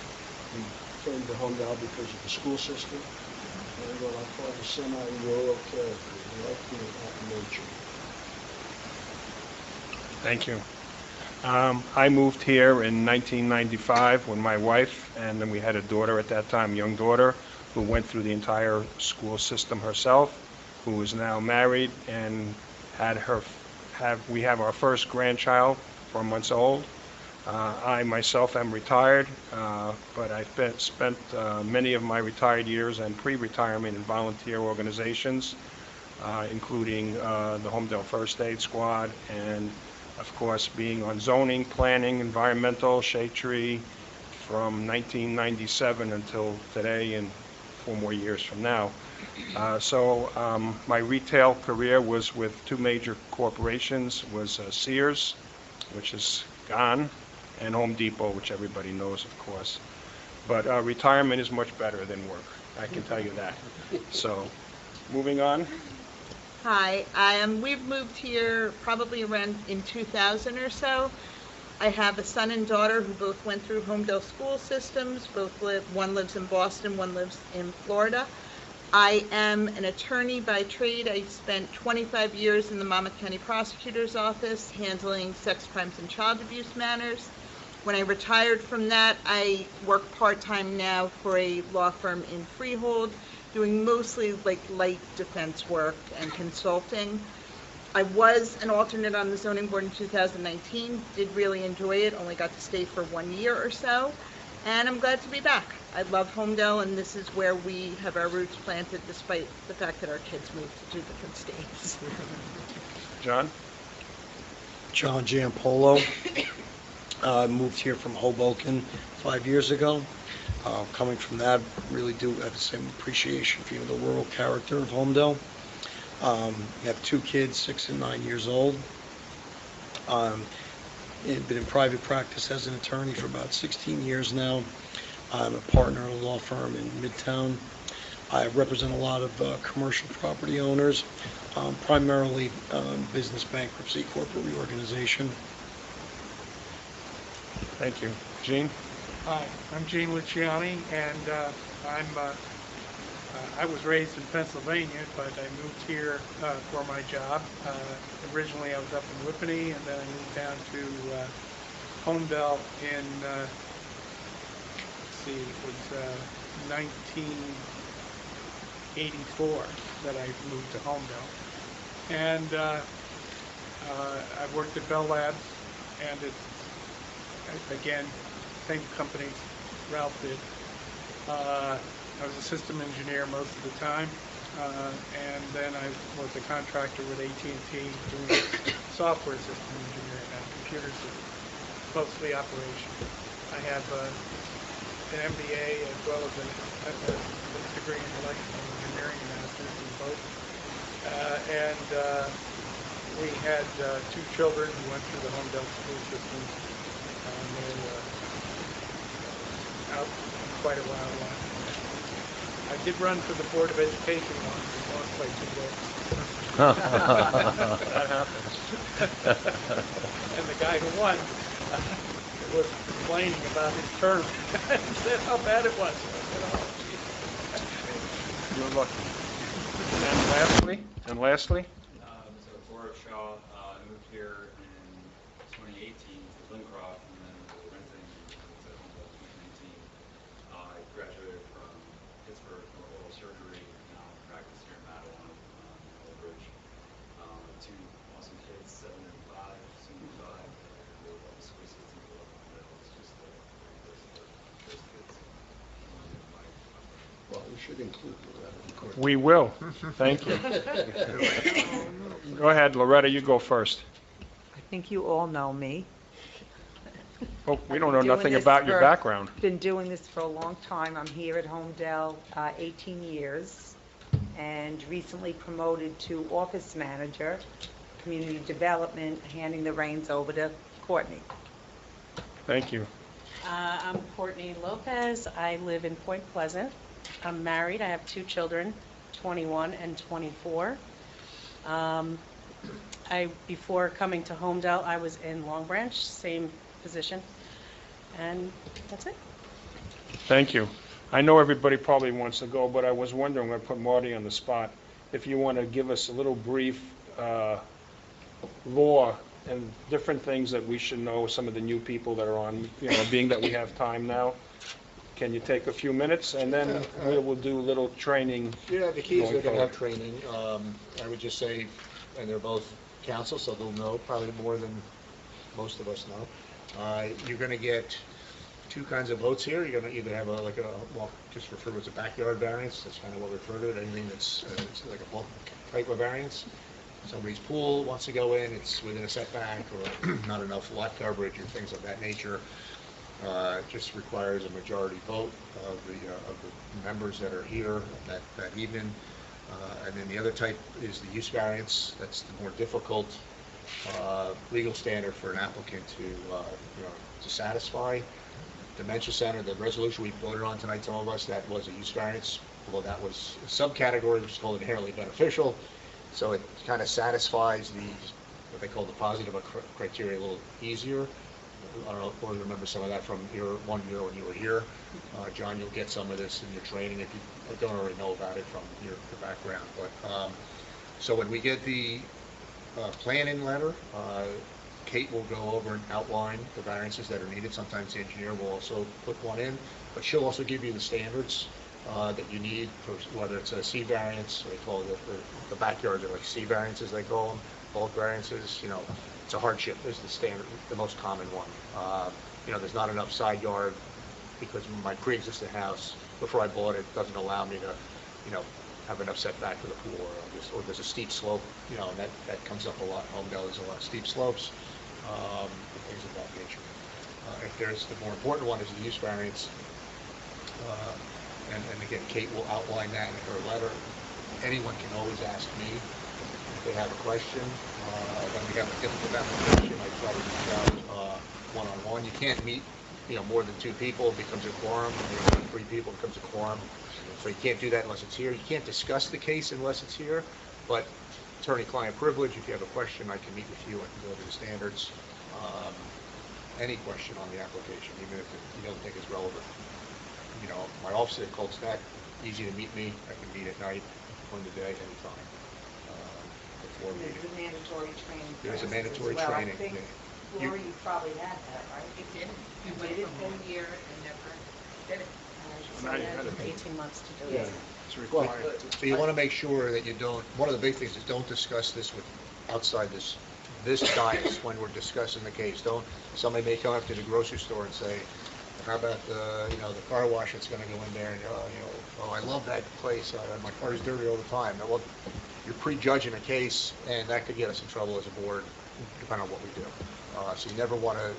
[SPEAKER 1] we came to Holmdel because of the school system and what I call the semi-rural character. We like being out in nature.
[SPEAKER 2] Thank you. I moved here in 1995 with my wife, and then we had a daughter at that time, young daughter, who went through the entire school system herself, who is now married and we have our first grandchild, 4 months old. I myself am retired, but I spent many of my retired years and pre-retirement in volunteer organizations, including the Holmdel First Aid Squad, and of course being on zoning, planning, environmental, shade tree from 1997 until today and 4 more years from now. My retail career was with 2 major corporations, was Sears, which is gone, and Home Depot, which everybody knows, of course. But retirement is much better than work, I can tell you that. So, moving on.
[SPEAKER 12] Hi, we've moved here probably around in 2000 or so. I have a son and daughter who both went through Holmdel school systems. One lives in Boston, one lives in Florida. I am an attorney by trade. I spent 25 years in the Monmouth County Prosecutor's Office handling sex crimes and child abuse matters. When I retired from that, I work part-time now for a law firm in Freehold, doing mostly like light defense work and consulting. I was an alternate on the zoning board in 2019, did really enjoy it, only got to stay for 1 year or so, and I'm glad to be back. I love Holmdel, and this is where we have our roots planted despite the fact that our kids moved to 2 different states.
[SPEAKER 2] John?
[SPEAKER 13] John Giampolo. Moved here from Hoboken 5 years ago. Coming from that, really do have the same appreciation for the rural character of Holmdel. We have 2 kids, 6 and 9 years old. Been in private practice as an attorney for about 16 years now. I'm a partner in a law firm in Midtown. I represent a lot of commercial property owners, primarily business bankruptcy, corporate reorganization.
[SPEAKER 2] Thank you. Gene?
[SPEAKER 9] Hi, I'm Gene Luciani, and I was raised in Pennsylvania, but I moved here for my job. Originally, I was up in Whippany, and then I moved down to Holmdel in, it was 1984 that I moved to Holmdel. And I've worked at Bell Labs, and it's, again, same company Ralph did. I was a system engineer most of the time, and then I was a contractor with AT&T doing software system engineering on computer systems, mostly operation. I have an MBA as well as a degree in electrical engineering, master's in both. We had 2 children who went through the Holmdel school system. They were out quite a while. I did run for the Board of Education once and lost by 2 votes.
[SPEAKER 2] That happens.
[SPEAKER 9] And the guy who won was complaining about his term and said how bad it was. I said, oh,
[SPEAKER 2] You're lucky. And lastly?
[SPEAKER 14] So Gaurav Shaw, I moved here in 2018 to Lincroft, and then renting to Holmdel in 2019. I graduated from Pittsburgh Oral Surgery, now practice here in Mattawa, Old Ridge. 2 awesome kids, 7 and 5, soon to 5. Really love the school system. It's just a great place to work. Those kids.
[SPEAKER 1] Well, we should include Loretta.
[SPEAKER 2] We will. Thank you. Go ahead, Loretta, you go first.
[SPEAKER 3] I think you all know me.
[SPEAKER 2] Oh, we don't
[SPEAKER 3] I've
[SPEAKER 2] know
[SPEAKER 3] been doing
[SPEAKER 2] nothing
[SPEAKER 3] this
[SPEAKER 2] about your
[SPEAKER 3] for-
[SPEAKER 2] background.
[SPEAKER 3] Been doing this for a long time. I'm here at Holmdel 18 years, and recently promoted to office manager, community development, handing the reins over to Courtney.
[SPEAKER 2] Thank you.
[SPEAKER 10] I'm Courtney Lopez. I live in Point Pleasant. I'm married. I have 2 children, 21 and 24. Before coming to Holmdel, I was in Long Branch, same position, and that's it.
[SPEAKER 2] Thank you. I know everybody probably wants to go, but I was wondering, I put Marty on the spot, if you want to give us a little brief law and different things that we should know, some of the new people that are on, being that we have time now. Can you take a few minutes, and then we will do a little training?
[SPEAKER 8] Yeah, the key is they're
[SPEAKER 2] going
[SPEAKER 8] going to have
[SPEAKER 2] forward.
[SPEAKER 8] training. I would just say, and they're both council, so they'll know probably more than most of us know. You're going to get 2 kinds of votes here. You're going to either have well, just refer to it as a backyard variance. That's kind of what we refer to it. Anything that's it's like a bulk type of variance. Somebody's pool wants to go in, it's within a setback or not enough lot coverage or things of that nature. It just requires a majority vote of the members that are here that evening. And then the other type is the use variance. That's the more difficult legal standard for an applicant to satisfy. Dementia Center, the resolution we voted on tonight, some of us, that was a use variance, although that was a subcategory, which is called inherently beneficial. So it kind of satisfies what they call the positive criteria a little easier. I don't know if you remember some of that from your 1 year when you were here. John, you'll get some of this in your training if you don't already know about it from your background. But so when we get the plan-in letter, Kate will go over and outline the variances that are needed. Sometimes the engineer will also put one in, but she'll also give you the standards that you need for whether it's a C variance, or they call it the backyards are like C variances, they call them, bulk variances. It's a hardship is the standard, the most common one. There's not enough side yard because my pre-existing house before I bought it doesn't allow me to, have enough setback for the pool, or there's a steep slope, and that comes up a lot. Holmdel has a lot of steep slopes, things of that nature. If there's the more important one is the use variance. And again, Kate will outline that in her letter. Anyone can always ask me if they have a question. When we have a difficult application, I try to reach out one-on-one. You can't meet, more than 2 people. It becomes a quorum. Maybe 3 people becomes a quorum. So you can't do that unless it's here. You can't discuss the case unless it's here. But attorney-client privilege. If you have a question, I can meet with you. I can go over the standards. Any question on the application, even if you don't think it's relevant. My office at Colts Neck, easy to meet me. I can meet at night, during the day, anytime. Before
[SPEAKER 3] There's
[SPEAKER 12] Mm-hmm.
[SPEAKER 3] a a mandatory training.
[SPEAKER 8] There's a
[SPEAKER 3] process
[SPEAKER 8] mandatory
[SPEAKER 3] as well.
[SPEAKER 8] training.
[SPEAKER 3] I think,
[SPEAKER 8] You-
[SPEAKER 3] Lori, you probably had that, right?
[SPEAKER 11] It did.
[SPEAKER 3] You
[SPEAKER 11] It went
[SPEAKER 3] did it
[SPEAKER 11] from 1 year and never did it.
[SPEAKER 10] So I had 18 months to do
[SPEAKER 3] Yeah.
[SPEAKER 10] it.
[SPEAKER 2] It's required.
[SPEAKER 8] So you want to make sure that you don't, one of the big things is don't discuss this with, outside this dais when we're discussing the case. Somebody may come up to the grocery store and say, how about the car wash that's going to go in there, and I love that place, my car is dirty all the time. Well, you're prejudging a case, and that could get us in trouble as a board, depending on what we do. So you never want to,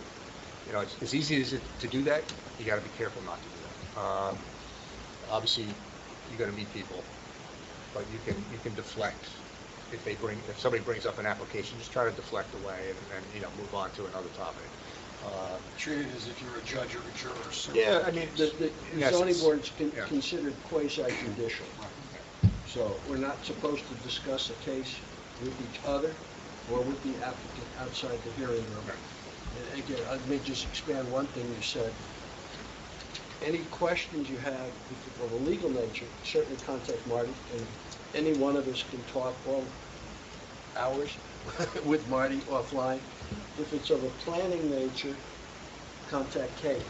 [SPEAKER 8] as easy as it to do that, you got to be careful not to do that. Obviously, you got to meet people, but you can deflect if somebody brings up an application, just try to deflect away and move on to another topic.
[SPEAKER 1] Treat it as if you're a judge or a juror. So
[SPEAKER 8] Yeah, I mean,
[SPEAKER 1] the
[SPEAKER 8] in
[SPEAKER 1] zoning
[SPEAKER 8] essence,
[SPEAKER 1] board's
[SPEAKER 8] yeah.
[SPEAKER 1] considered quasi-judicial. So we're not supposed to discuss a case with each other or with the applicant outside the hearing room. And again, let me just expand one thing you said. Any questions you have of a legal nature, certainly contact Marty, and any one of us can talk all hours with Marty offline. If it's of a planning nature, contact Kate.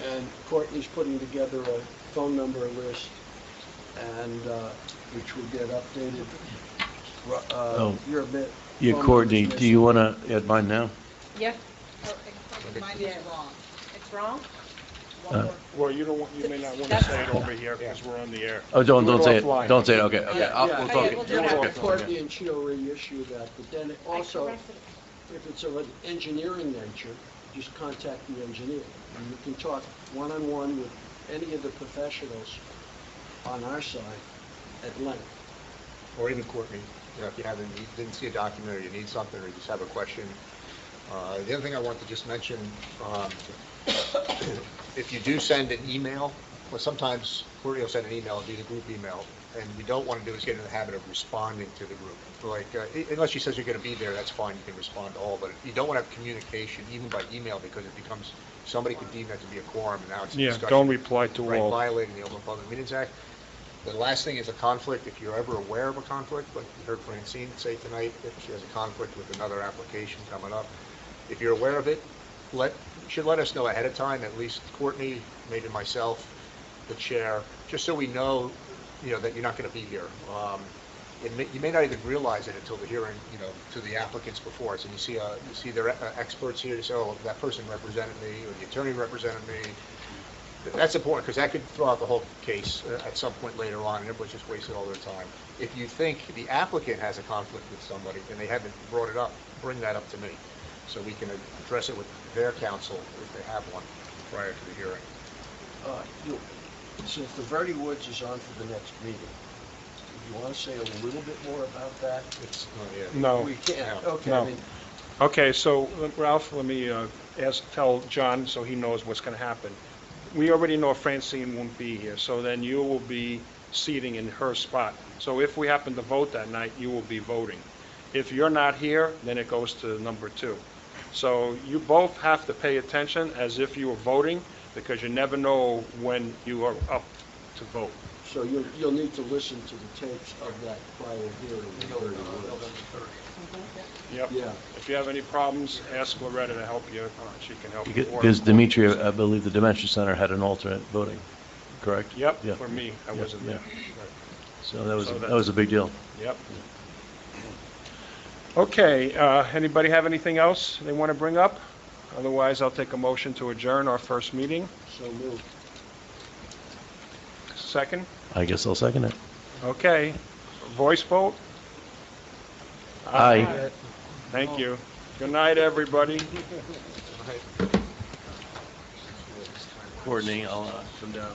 [SPEAKER 1] And Courtney's putting together a phone number list, and which will get updated. You're a bit.
[SPEAKER 4] Yeah,
[SPEAKER 1] phone
[SPEAKER 4] Courtney,
[SPEAKER 1] number's
[SPEAKER 4] do you
[SPEAKER 1] missing.
[SPEAKER 4] want to add mine now?
[SPEAKER 10] Yeah,
[SPEAKER 11] Mine is wrong.
[SPEAKER 10] it's wrong?
[SPEAKER 2] Well, you may not want to say it over here because we're on the air.
[SPEAKER 4] Oh, don't
[SPEAKER 2] Do
[SPEAKER 4] say it.
[SPEAKER 2] offline.
[SPEAKER 4] Don't say it. Okay, okay.
[SPEAKER 1] Yeah,
[SPEAKER 4] We'll
[SPEAKER 1] yeah.
[SPEAKER 4] talk.
[SPEAKER 10] we'll do
[SPEAKER 1] You'll
[SPEAKER 10] that.
[SPEAKER 1] have
[SPEAKER 4] Okay.
[SPEAKER 1] Courtney, and she'll reissue that, but then
[SPEAKER 10] I
[SPEAKER 1] also,
[SPEAKER 10] corrected it.
[SPEAKER 1] if it's of an engineering nature, just contact the engineer. And you can talk one-on-one with any of the professionals on our side at length.
[SPEAKER 8] Or even Courtney, you know, if you didn't see a document or you need something or you just have a question. The other thing I want to just mention, if you do send an email, well, sometimes Courtney will send an email, it'll be the group email, and we don't want to do is get in the habit of responding to the group. Like, unless she says you're going to be there, that's fine, you can respond to all, but you don't want to have communication even by email because it becomes, somebody could deem that to be a quorum, and now it's a
[SPEAKER 2] Yeah,
[SPEAKER 8] discussion.
[SPEAKER 2] don't reply to
[SPEAKER 8] Right,
[SPEAKER 2] all.
[SPEAKER 8] violating the Open Public Meetings Act. The last thing is a conflict. If you're ever aware of a conflict, like you heard Francine say tonight, if she has a conflict with another application coming up, if you're aware of it, you should let us know ahead of time, at least Courtney, maybe myself, the chair, just so we know, you know, that you're not going to be here. You may not even realize it until the hearing, you know, to the applicants before us, and you see their experts here, you say, oh, that person represented me, or the attorney represented me. That's important, because that could throw out the whole case at some point later on, and everybody's just wasted all their time. If you think the applicant has a conflict with somebody and they haven't brought it up, bring that up to me, so we can address it with their counsel if they have one prior to the hearing.
[SPEAKER 1] Since the Verde Woods is on for the next meeting, do you want to say a little bit more about that?
[SPEAKER 2] No.
[SPEAKER 1] We can't, okay.
[SPEAKER 2] No.
[SPEAKER 1] I mean,
[SPEAKER 2] Okay, so Ralph, let me tell John so he knows what's going to happen. We already know Francine won't be here, so then you will be seating in her spot. So if we happen to vote that night, you will be voting. If you're not here, then it goes to number 2. So you both have to pay attention as if you were voting, because you never know when you are up to vote.
[SPEAKER 1] So you'll need to listen to the tapes of that prior hearing.
[SPEAKER 8] November 30th.
[SPEAKER 2] Yep.
[SPEAKER 1] Yeah.
[SPEAKER 2] If you have any problems, ask Loretta to help you. She can help you.
[SPEAKER 4] Because Dimitri, I believe the Dementia Center had an alternate voting, correct?
[SPEAKER 2] Yep,
[SPEAKER 4] Yeah.
[SPEAKER 2] for me, I
[SPEAKER 4] Yeah,
[SPEAKER 2] wasn't
[SPEAKER 4] yeah.
[SPEAKER 2] there.
[SPEAKER 4] So that was,
[SPEAKER 2] So
[SPEAKER 4] that was a big deal.
[SPEAKER 2] Yep. Okay, anybody have anything else they want to bring up? Otherwise, I'll take a motion to adjourn our first meeting.
[SPEAKER 1] So moved.
[SPEAKER 2] Second?
[SPEAKER 4] I guess I'll second it.
[SPEAKER 2] Okay. Voice vote?
[SPEAKER 4] Aye.
[SPEAKER 2] Thank you. Good night, everybody.
[SPEAKER 4] Courtney, I'll come down.